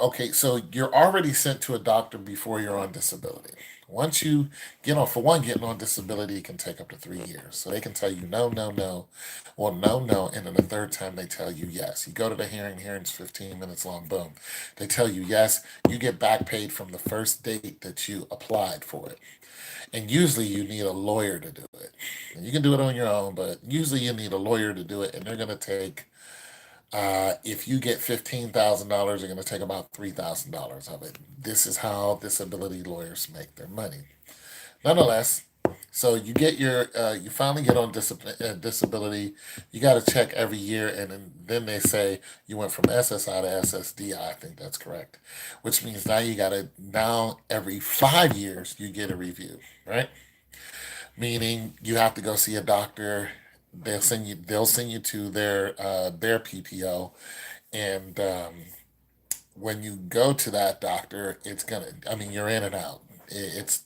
okay, so you're already sent to a doctor before you're on disability. Once you get on, for one, getting on disability can take up to 3 years. So they can tell you no, no, no, or no, no, and then the third time they tell you yes. You go to the hearing's 15 minutes long, boom. They tell you yes, you get back paid from the first date that you applied for it. And usually you need a lawyer to do it. And you can do it on your own, but usually you need a lawyer to do it, and they're going to take if you get $15,000, you're going to take about $3,000 of it. This is how disability lawyers make their money. Nonetheless, so you finally get on disability. You got to check every year, and then they say you went from SSI to SSDI. I think that's correct, which means now every 5 years you get a review, right? Meaning you have to go see a doctor. They'll send you to their PPO, and when you go to that doctor, you're in and out. It's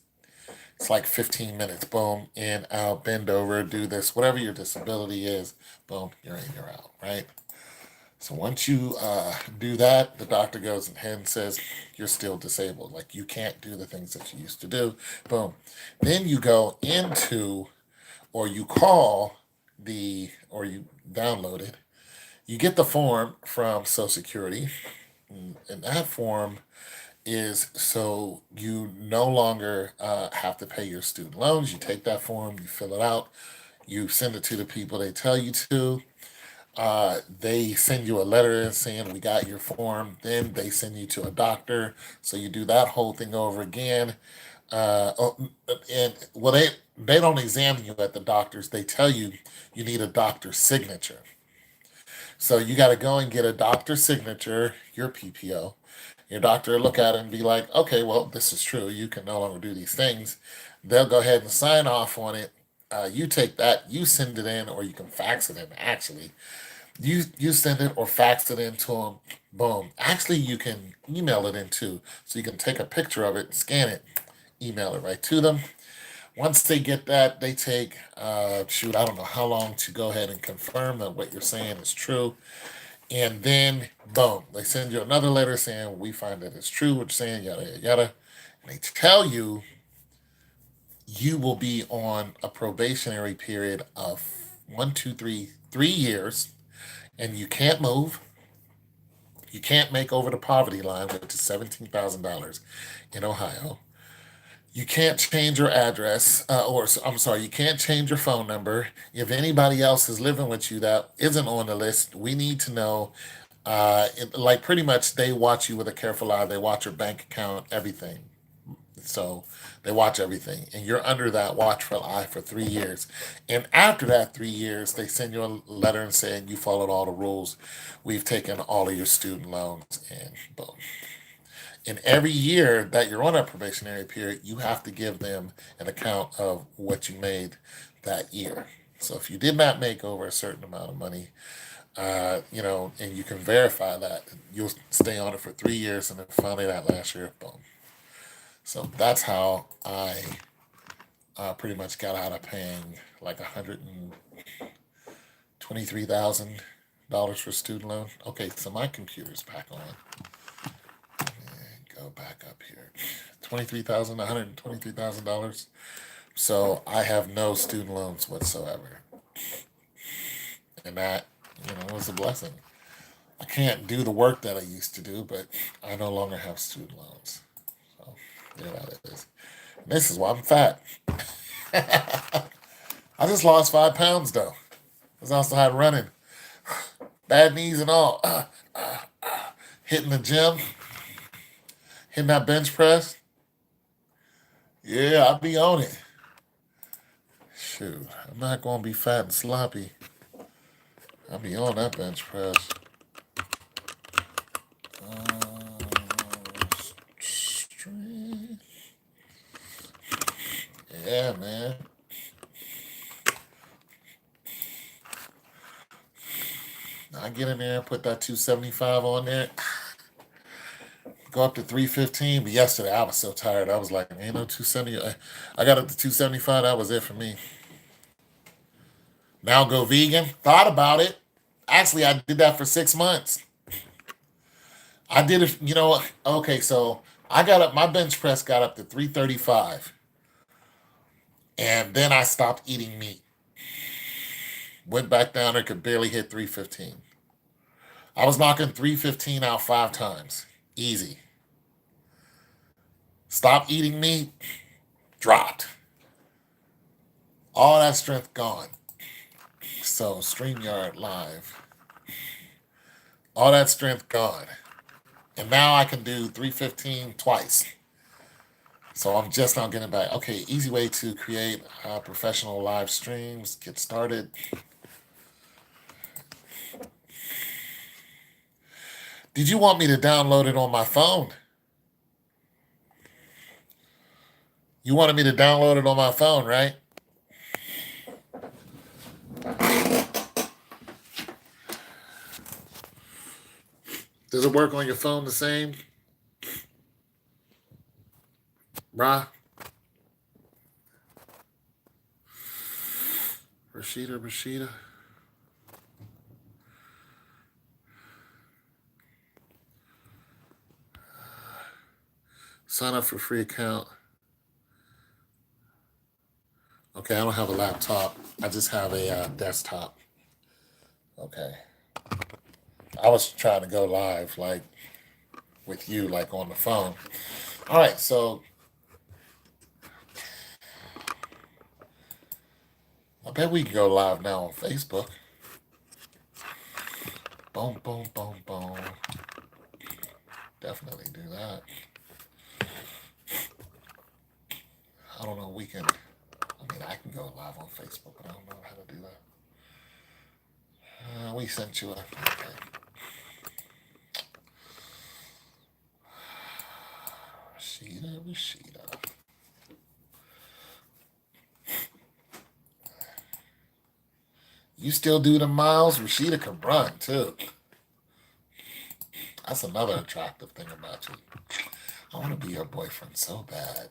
like 15 minutes, boom, in, out, bend over, do this, whatever your disability is, boom, you're in, you're out, right? So once you do that, the doctor goes ahead and says you're still disabled, like you can't do the things that you used to do, boom. Then you go into, or you call or you download it, you get the form from Social Security, and that form is so you no longer have to pay your student loans. You take that form, you fill it out, you send it to the people they tell you to. They send you a letter saying we got your form. Then they send you to a doctor, so you do that whole thing over again. And well, they don't examine you at the doctors. They tell you you need a doctor's signature. So you got to go and get a doctor's signature, your PPO. Your doctor will look at it and be like, okay, well, this is true. You can no longer do these things. They'll go ahead and sign off on it. You take that, you send it in, or you can fax it in. Actually, you send it or fax it in to them. Boom. Actually, you can email it in too. So you can take a picture of it, scan it, email it right to them. Once they get that, they take, I don't know how long to go ahead and confirm that what you're saying is true. And then, boom, they send you another letter saying, we find that it's true, what you're saying, yada, yada, yada. And they tell you you will be on a probationary period of 3 years, and you can't move. You can't make over the poverty line, which is $17,000 in Ohio. You can't change your address, you can't change your phone number. If anybody else is living with you that isn't on the list, we need to know. Like pretty much, they watch you with a careful eye. They watch your bank account, everything. So they watch everything, and you're under that watchful eye for 3 years. And after that 3 years, they send you a letter and saying you followed all the rules. We've taken all of your student loans, and boom. And every year that you're on that probationary period, you have to give them an account of what you made that year. So if you did not make over a certain amount of money, and you can verify that, you'll stay on it for 3 years, and then finally that last year, boom. So that's how I pretty much got out of paying like $123,000 for student loan. Okay, so my computer's back on. Go back up here. $123,000. So I have no student loans whatsoever. And that, was a blessing. I can't do the work that I used to do, but I no longer have student loans. So there that is. And this is why I'm fat. I just lost 5 pounds though. Because I started running. Bad knees and all. Hitting the gym. Hitting that bench press. Yeah, I'll be on it. Shoot, I'm not going to be fat and sloppy. I'll be on that bench press. Strength. Yeah, man. I get in there and put that 275 on there. Go up to 315. But yesterday I was so tired. I was like, ain't no 270. I got up to 275. That was it for me. Now go vegan. Thought about it. Actually, I did that for 6 months. I did it, okay, so I got up, my bench press got up to 335. And then I stopped eating meat. Went back down there, could barely hit 315. I was knocking 315 out 5 times. Easy. Stopped eating meat, dropped. All that strength gone. So, StreamYard Live. All that strength gone. And now I can do 315 twice. So I'm just not getting back. Okay, easy way to create professional live streams. Get started. Did you want me to download it on my phone? You wanted me to download it on my phone, right? Does it work on your phone the same? Rashida. Sign up for free account. Okay, I don't have a laptop. I just have a desktop. Okay. I was trying to go live, like, with you, like, on the phone. All right, so I bet we can go live now on Facebook. Boom, boom, boom, boom. Definitely do that. I don't know, we can, I can go live on Facebook, but I don't know how to do that. We sent you a, okay. Rashida. You still do the miles? Rashida can run too. That's another attractive thing about you. I want to be your boyfriend so bad.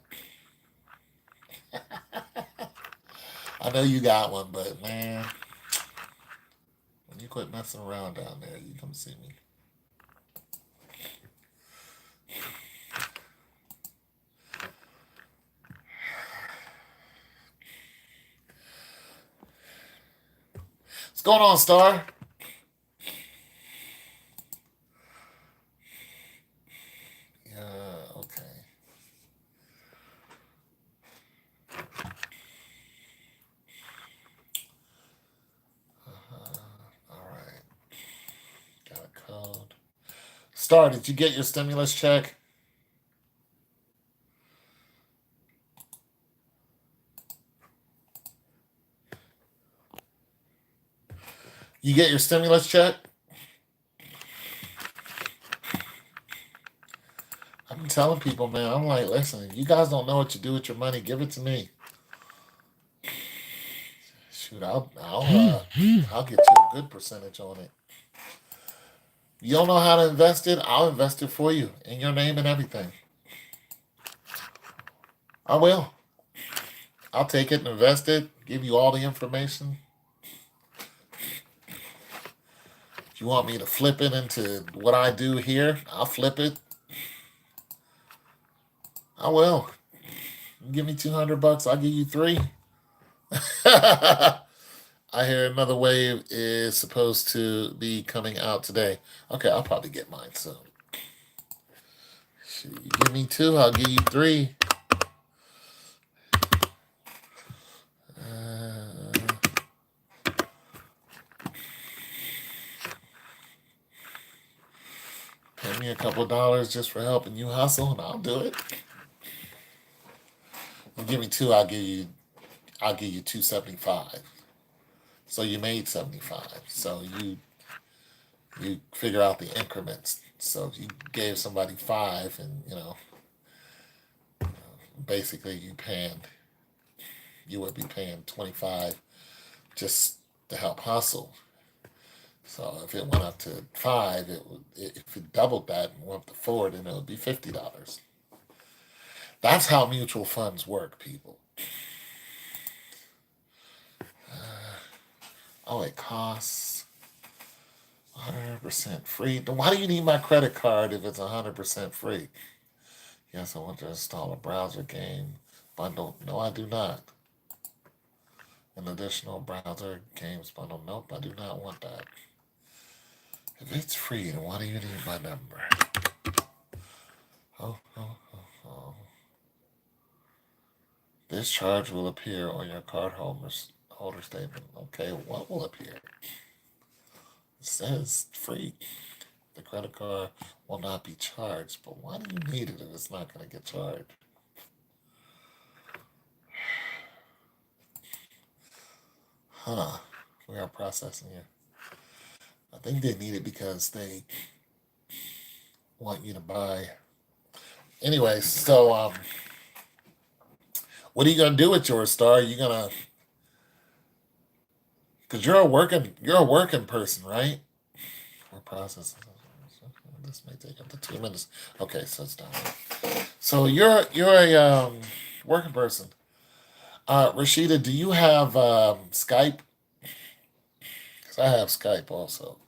I know you got one, but man, when you quit messing around down there, you come see me. What's going on, Star? Yeah, okay. All right. Got a code. Star, did you get your stimulus check? You get your stimulus check? I've been telling people, man, I'm like, listen, you guys don't know what you do with your money. Give it to me. Shoot, I'll get you a good percentage on it. You don't know how to invest it? I'll invest it for you in your name and everything. I will. I'll take it and invest it, give you all the information. If you want me to flip it into what I do here, I'll flip it. I will. You give me $200, I'll give you $3. I hear another wave is supposed to be coming out today. Okay, I'll probably get mine soon. You give me 2, I'll give you 3. Pay me a couple of dollars just for helping you hustle, and I'll do it. You give me 2, I'll give you I'll give you 275. So you made 75. So you figure out the increments. So if you gave somebody 5, and basically you would be paying 25 just to help hustle. So if it went up to 5, if it doubled that and went up to 4, then it would be $50. That's how mutual funds work, people. Oh, it costs 100% free. Then why do you need my credit card if it's 100% free? Yes, I want to install a browser game bundle. No, I do not. An additional browser games bundle. Nope, I do not want that. If it's free, then why do you need my number? Oh. This charge will appear on your holder statement. Okay, what will appear? It says free. The credit card will not be charged, but why do you need it if it's not going to get charged? We are processing here. I think they need it because they want you to buy. Anyway, so what are you gonna do with yours, Star? You gonna, because you're a working person, right? We're processing. This may take up to 2 minutes. Okay, so it's done. So you're a working person. Rashida, do you have Skype? Because I have Skype also.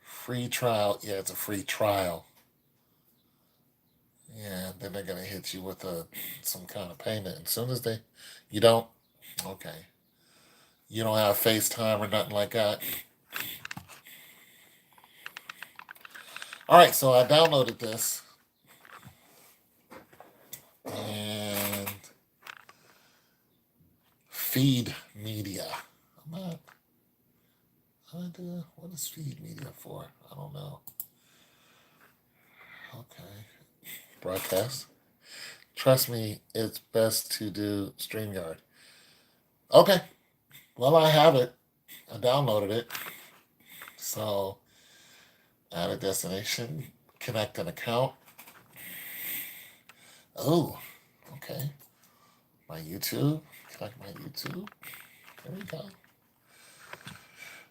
Free trial. Yeah, it's a free trial. Yeah, then they're gonna hit you with some kind of payment. As soon as you don't, okay. You don't have FaceTime or nothing like that. All right, so I downloaded this, and Feed Media. What is Feed Media for? I don't know. Okay. Broadcast. Trust me, it's best to do StreamYard. Okay. Well, I have it. I downloaded it. So, add a destination, connect an account. Oh, okay. My YouTube. Connect my YouTube. There we go.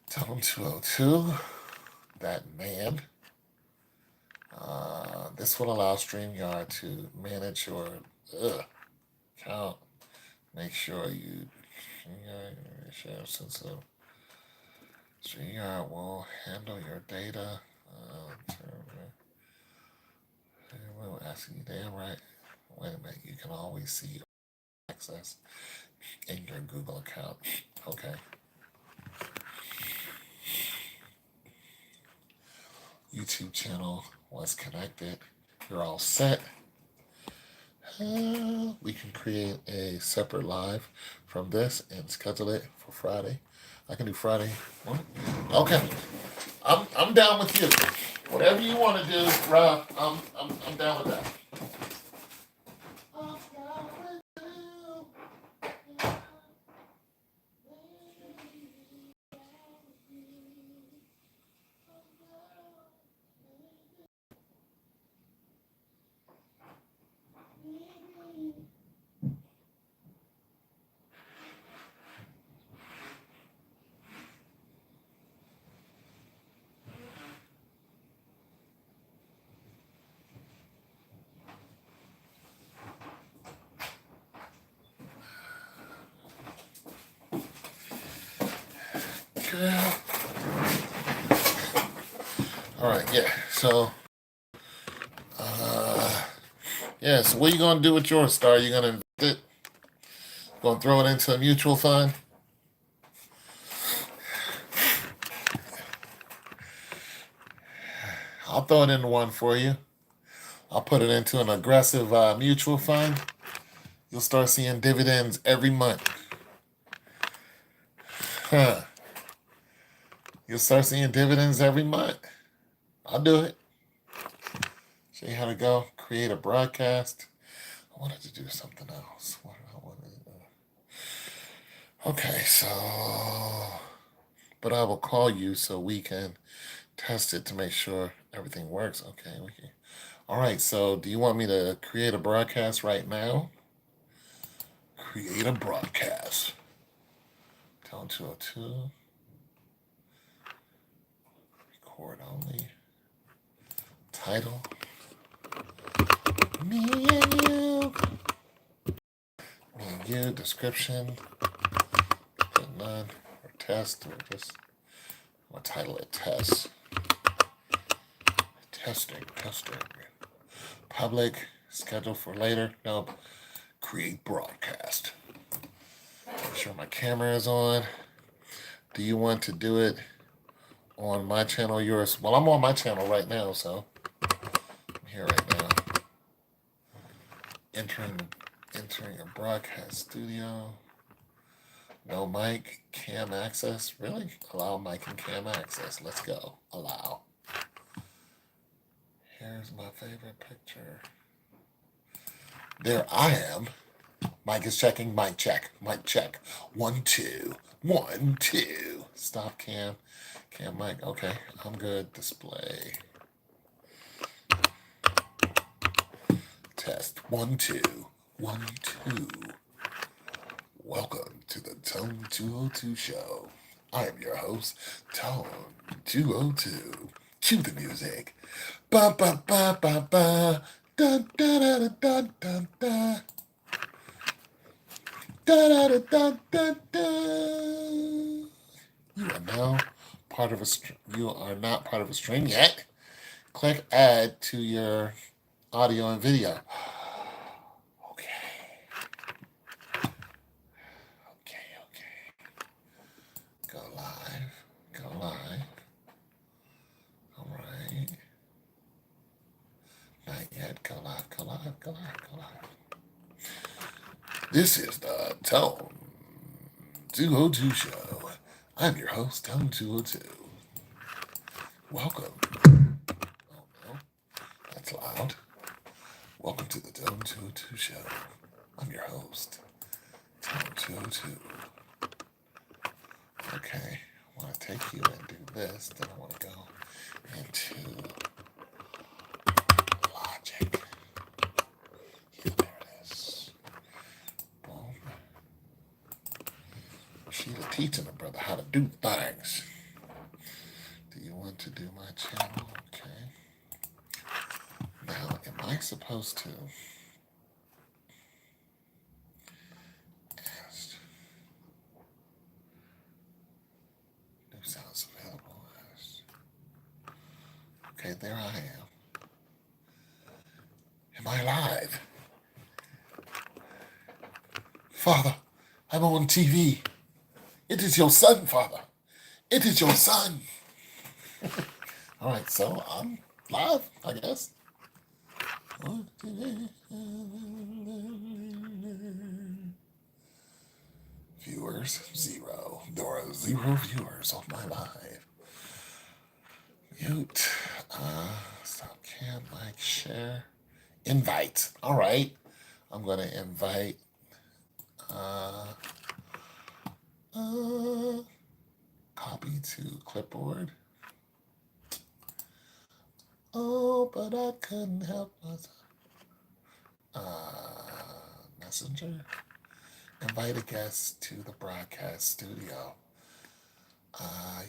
Tell them 202. That man. This will allow StreamYard to manage your account. Make sure you share sensitive. StreamYard will handle your data. We'll ask you damn right. Wait a minute. You can always see your access in your Google account. Okay. YouTube channel was connected. You're all set. We can create a separate live from this and schedule it for Friday. I can do Friday. Okay. I'm down with you. Whatever you want to do, Rob, I'm down with that. All right, yeah. So, so what are you gonna do with yours, Star? You gonna invest it? Gonna throw it into a mutual fund? I'll throw it into one for you. I'll put it into an aggressive mutual fund. You'll start seeing dividends every month. You'll start seeing dividends every month. I'll do it. Show you how to go. Create a broadcast. I wanted to do something else. What did I want to do? Okay, so, but I will call you so we can test it to make sure everything works. Okay, we can. All right, so do you want me to create a broadcast right now? Create a broadcast. Tone 202. Record only. Title. Me and you. Me and you. Description. Put none. Or test. Or just. I'll title it test. Testing. Public. Schedule for later. Nope. Create broadcast. Make sure my camera is on. Do you want to do it on my channel or yours? Well, I'm on my channel right now, so I'm here right now. Entering a broadcast studio. No mic, cam access. Really? Allow mic and cam access. Let's go. Allow. Here's my favorite picture. There I am. Mic is checking. Mic check. 1 2 1 2. Stop cam. Cam mic. Okay, I'm good. Display. Test. 1 2 1 2. Welcome to the Tone 202 show. I am your host, Tone 202. Cue the music. Ba ba ba ba ba. Da da da da da da da. Da da da da da da. You are now part of a. You are not part of a stream yet. Click add to your audio and video. Okay. Go live. All right. Not yet. Go live. This is the Tone 202 show. I'm your host, Tone 202. Welcome. Oh no, that's loud. Welcome to the Tone 202 show. I'm your host, Tone 202. Okay, I want to take you and do this. Then I want to go into Logic. Yeah, there it is. Boom. She's teaching a brother how to do things. Do you want to do my channel? Okay. Now, am I supposed to ask new sounds available? Okay, there I am. Am I live? Father, I'm on TV. It is your son, Father. It is your son. All right, so I'm live, I guess. Viewers, 0. There are 0 viewers on my live. Mute. Stop cam, like, share. Invite. All right. I'm going to invite. Copy to clipboard. Oh, but I couldn't help myself. Messenger. Invite a guest to the broadcast studio.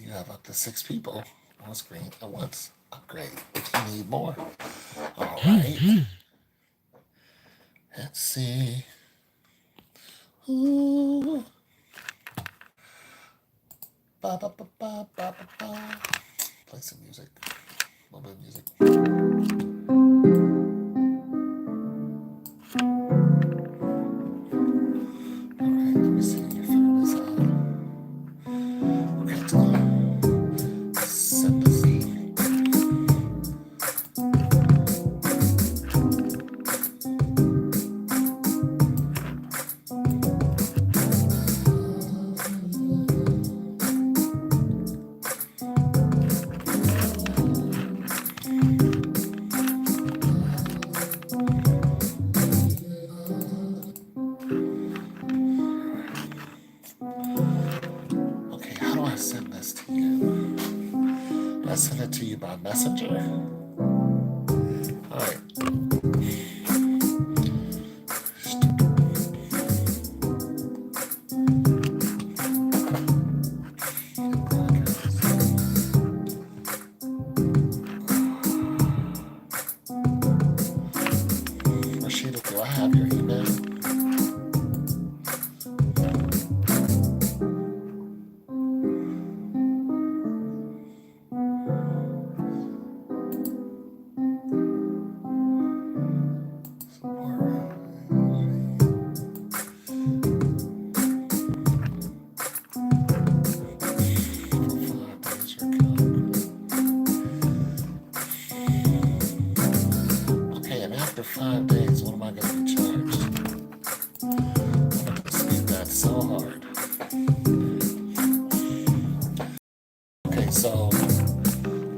You have up to 6 people on screen at once. Upgrade if you need more. All right. Let's see. Ooh. Ba, ba, ba, ba, ba, ba, ba. Play some music. A little bit of music. All right, let me see. Figure this out. Okay, let's go. Send the seed. I send this to you? Do I send it to you by Messenger? All right. Rashida, do I have your email? Okay, and after 5 days, what am I going to be charged? I'm going to dispute that so hard. Okay, so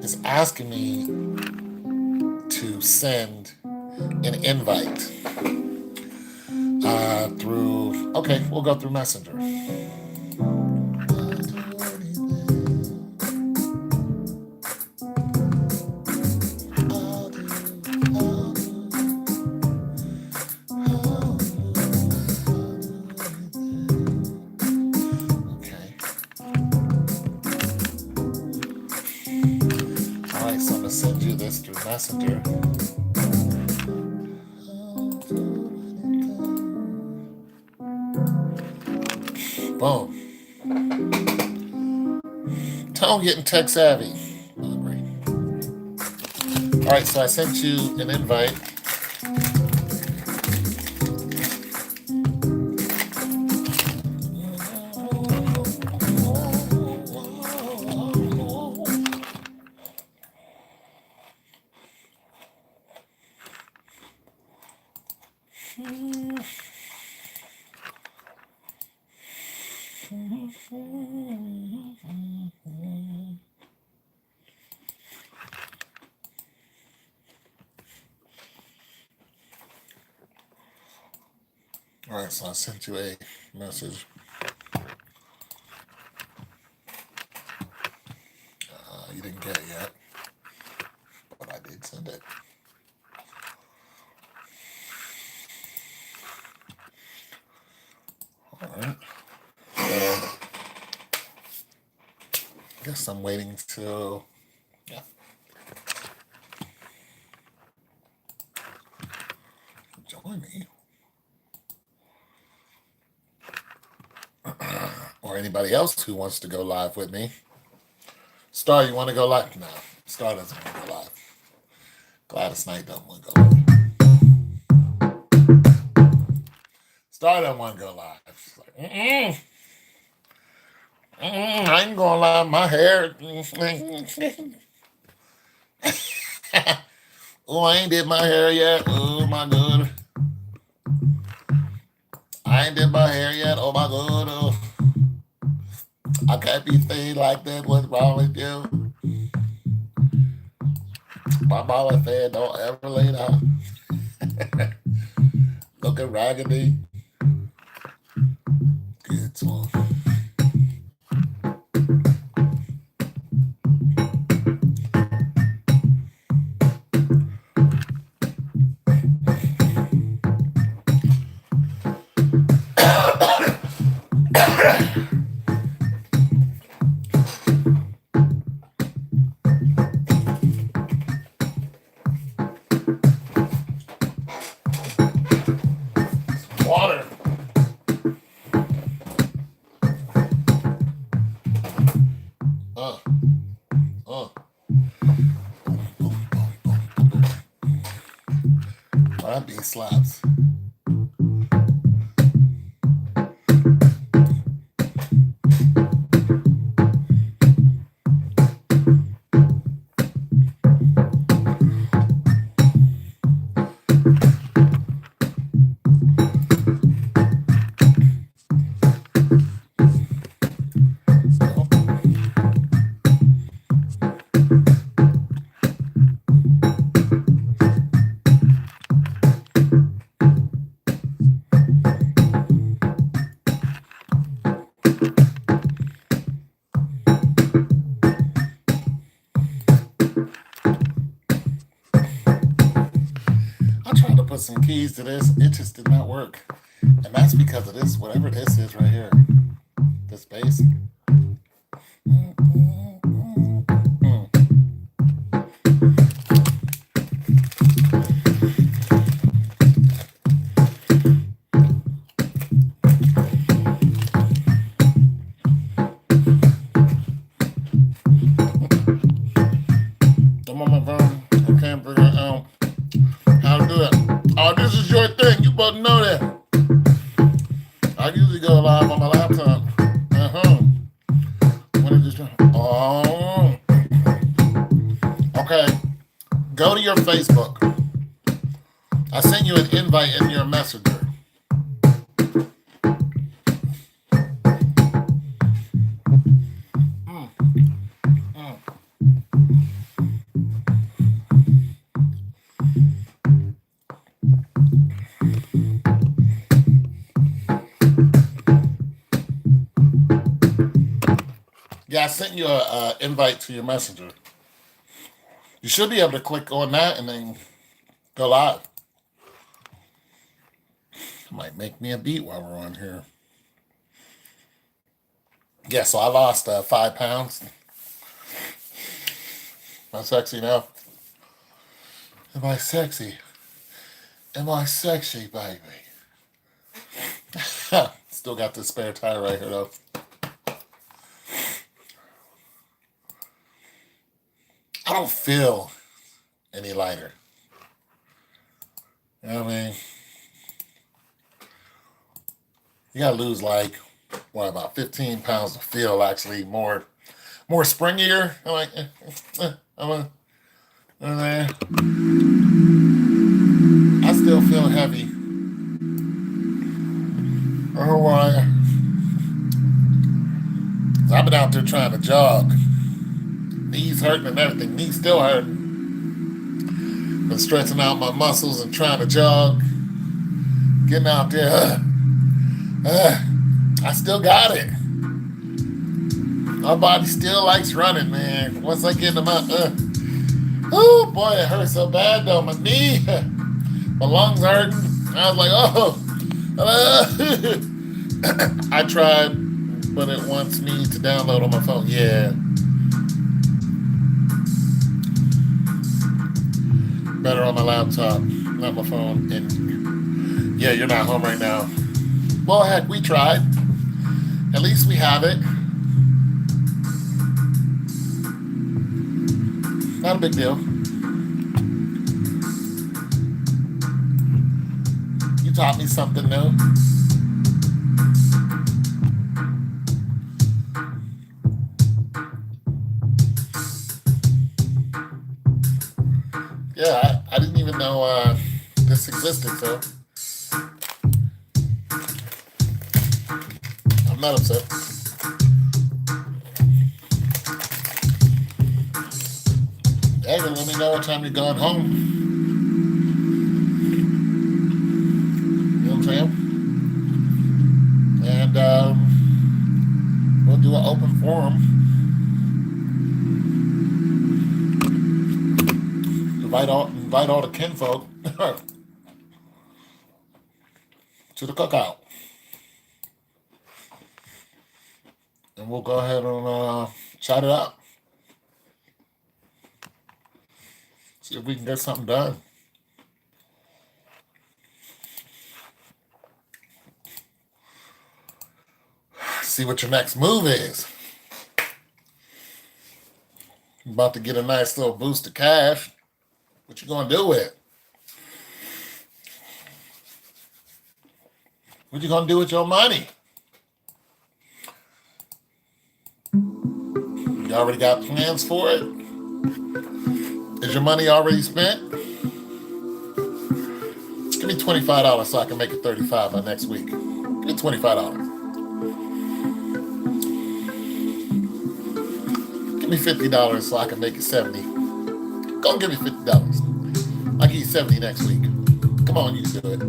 it's asking me to send an invite through, okay, we'll go through Messenger. Okay. All right, so I'm gonna send you this through Messenger. Boom. Tone getting tech savvy. Hungry. All right, so I sent you an invite. All right, so I sent you a message. You didn't get it yet, but I did send it. All right. Guess I'm waiting till, yeah. Join me. Or anybody else who wants to go live with me. Star, you want to go live? No, Star doesn't want to go live. Gladys Knight doesn't want to go live. Star doesn't want to go live. She's like, I ain't going live. My hair. Oh, I ain't did my hair yet. Oh, my God. I ain't did my hair yet. Oh, my God. Oh. I can't be staying like that. What's wrong with you? My mama said, don't ever lay down. Looking raggedy. Good song. Water. That beat slaps. some keys to this. It just did not work. And that's because of this, whatever this is right here. This bass. I'm on my phone. I can't figure out how to do it. Oh, this is your thing. You both know that. I usually go live on my laptop at home. When it just, oh. Okay. Go to your Facebook. I sent you an invite in your messenger. Yeah, I sent you an invite to your messenger. You should be able to click on that and then go live. Might make me a beat while we're on here. Yeah, so I lost 5 pounds. Am I sexy now? Am I sexy? Am I sexy, baby? Still got this spare tire right here, though. I don't feel any lighter. You know what I mean? You gotta lose like, what, about 15 pounds to feel actually more springier. I'm like, I still feel heavy. I don't know why. I've been out there trying to jog. Knees hurting and everything. Knees still hurting. Been stretching out my muscles and trying to jog. Getting out there. I still got it. My body still likes running, man. Once I get them out, oh boy, it hurts so bad though. My knee, my lungs hurting. I was like, oh. I tried, but it wants me to download on my phone. Yeah. Better on my laptop, not my phone. And yeah, you're not home right now. Well, heck, we tried. At least we have it. Not a big deal. You taught me something new. Yeah, I didn't even know this existed, so I'm not upset. Hey, let me know what time you're going home. You know what I'm saying? And we'll do an open forum. Invite all the kinfolk to the cookout. And we'll go ahead and chat it out. See if we can get something done. See what your next move is. You're about to get a nice little boost of cash. What you gonna do with it? What you gonna do with your money? You already got plans for it? Is your money already spent? Give me $25 so I can make it $35 by next week. Give me $25. Give me $50 so I can make it $70. Go give me $50. I'll give you $70 next week. Come on, you can do it.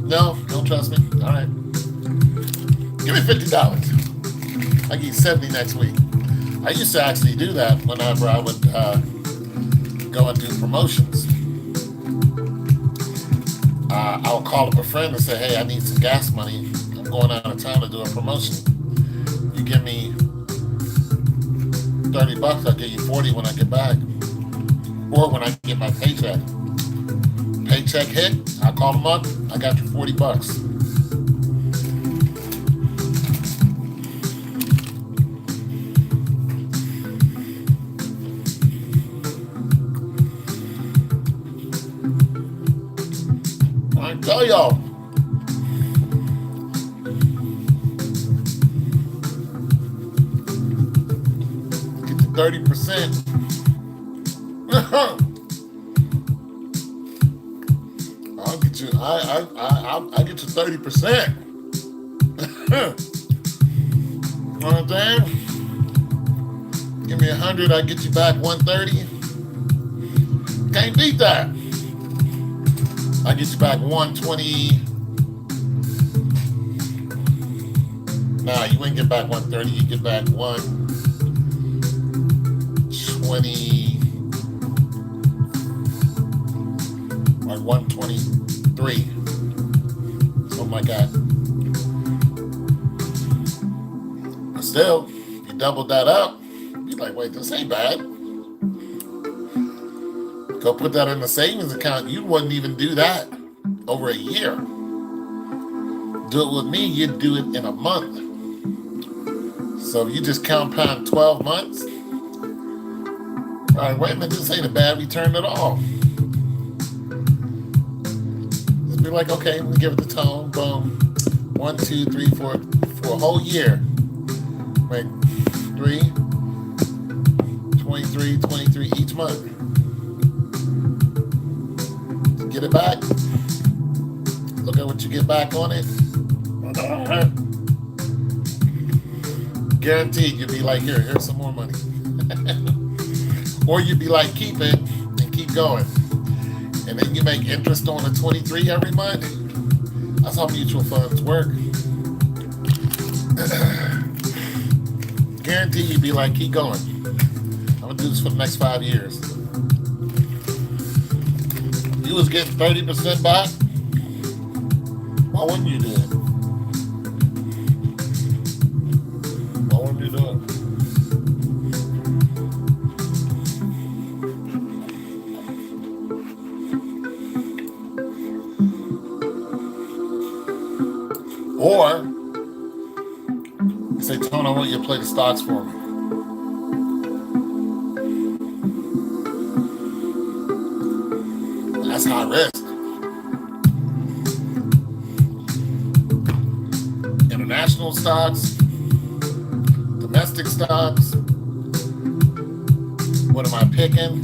No, don't trust me. All right. Give me $50. I'll give you $70 next week. I used to actually do that whenever I would go and do promotions. I'll call up a friend and say, hey, I need some gas money. I'm going out of town to do a promotion. You give me $30, I'll give you 40 when I get back. Or when I get my paycheck. Paycheck hit, I call them up, I got you $40. I tell y'all. Get to 30%. I'll get you. I get you 30%. You know what I'm saying? Give me 100, I get you back 130. Can't beat that. I get you back 120. Nah, you ain't get back 130. You get back 120. Like 123. Oh my God. But still, you doubled that up. You're like, wait, this ain't bad. Go put that in the savings account. You wouldn't even do that over a year. Do it with me, you'd do it in a month. So if you just compound 12 months, all right, wait a minute, this ain't a bad return at all. Just be like, okay, we give it the tone, boom. 1, 2, 3, 4, for a whole year. Like 3, 23, 23 each month. Get it back. Look at what you get back on it. Guaranteed you'll be like, here's some more money. Or you'd be like, keep it and keep going. And then you make interest on the 23 every month. That's how mutual funds work. Guaranteed you'd be like, keep going. I'm gonna do this for the next 5 years. You was getting 30% back, why wouldn't you do it? Why wouldn't you do it? Or you say, Tone, I want you to play the stocks for me. That's high risk. International stocks, domestic stocks. What am I picking?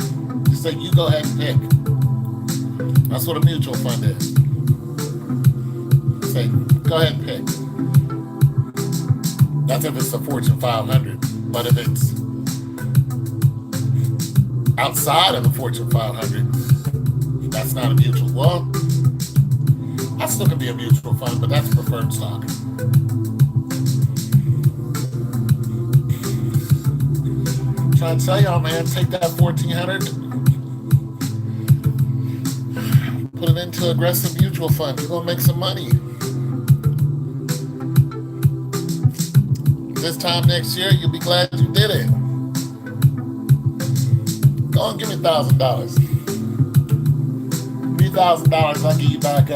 Just say, you go ahead and pick. That's what a mutual fund is. Say, go ahead and pick. That's if it's the Fortune 500. But if it's outside of the Fortune 500, that's not a mutual. Well, that still can be a mutual fund, but that's preferred stock. I'm trying to tell y'all, man, take that 1,400, put it into aggressive mutual fund. You're gonna make some money. This time next year, you'll be glad you did it. Go and give me $1,000. $3,000, I'll give you back,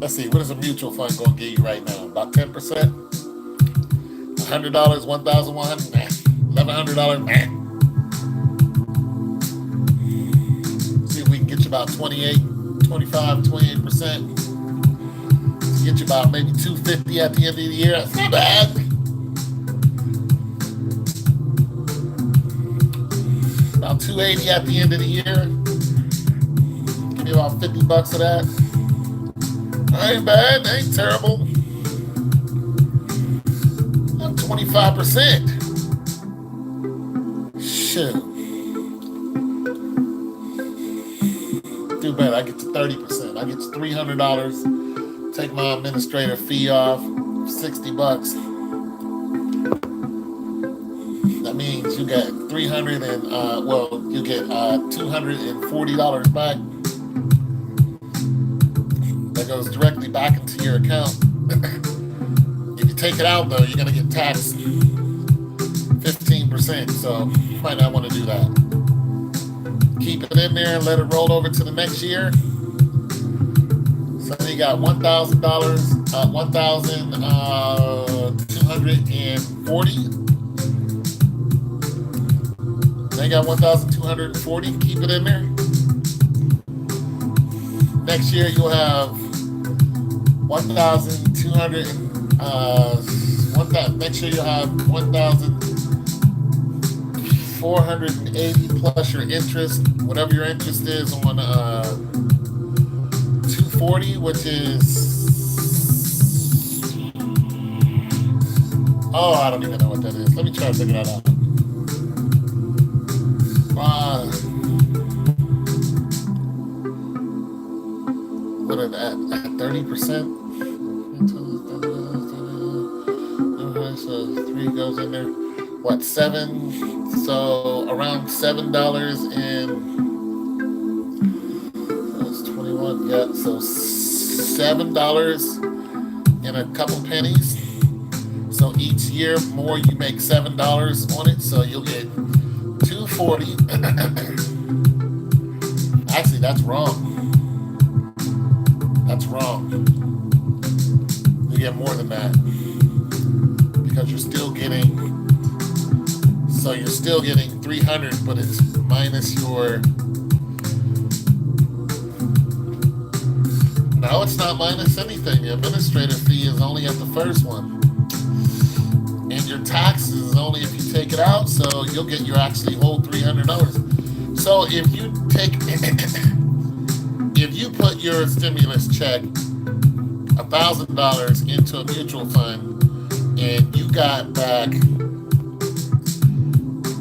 let's see, what is a mutual fund going to give you right now? About 10%? $100, $1,100, $1,100, see if we can get you about 28%. Get you about maybe $250 at the end of the year. That's not bad. About $280 at the end of the year. Give me about $50 of that. That ain't bad. That ain't terrible. I'm 25%. Shoot. Too bad. I get to 30%. I get to $300. Take my administrative fee off, $60. That means you get $300 and you get $240 back goes directly back into your account. If you take it out, though, you're going to get taxed 15%. So you might not want to do that. Keep it in there and let it roll over to the next year. So you got $1,000, 1,240. Then you got 1,240. Keep it in there. Next year you'll have 1,200. Next year you'll have 1,480 plus your interest, whatever your interest is on 240, which is I don't even know what that is. Let me try to figure that out. What are that at 30%? So 3 goes in there. What, 7? So around $7 and that's 21. Yeah, so $7 and a couple pennies. So each year more you make $7 on it. So you'll get 240. Actually, that's wrong. That's wrong. You get more than that. Because you're still getting, so you're still getting 300, but it's minus your, no, it's not minus anything. The administrative fee is only at the first one. And your taxes is only if you take it out, so you'll get your actually whole $300. So if you take, if you put your stimulus check, $1,000 into a mutual fund, and you got back,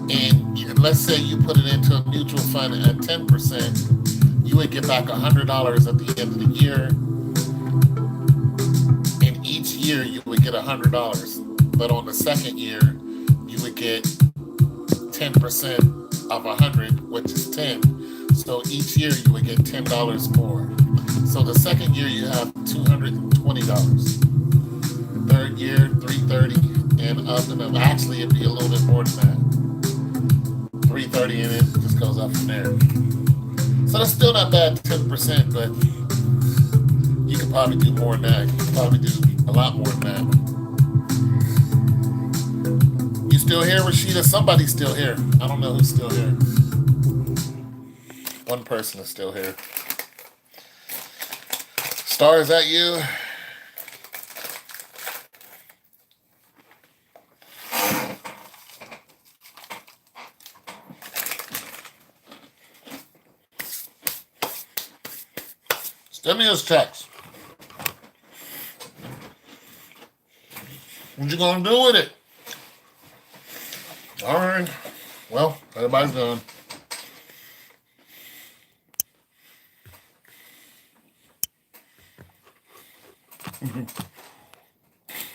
and let's say you put it into a mutual fund at 10%, you would get back $100 at the end of the year. And each year you would get $100. But on the second year, you would get 10% of 100, which is 10. So each year you would get $10 more. So the second year you have $220. Third year, $330, and up and up. Actually, it'd be a little bit more than that. $330, and it just goes up from there. So that's still not bad, 10%, but you could probably do more than that. You could probably do a lot more than that. You still here, Rashida? Somebody's still here. I don't know who's still here. One person is still here. Star, is that you? Stimulus checks. What you gonna do with it? All right. Well, everybody's done.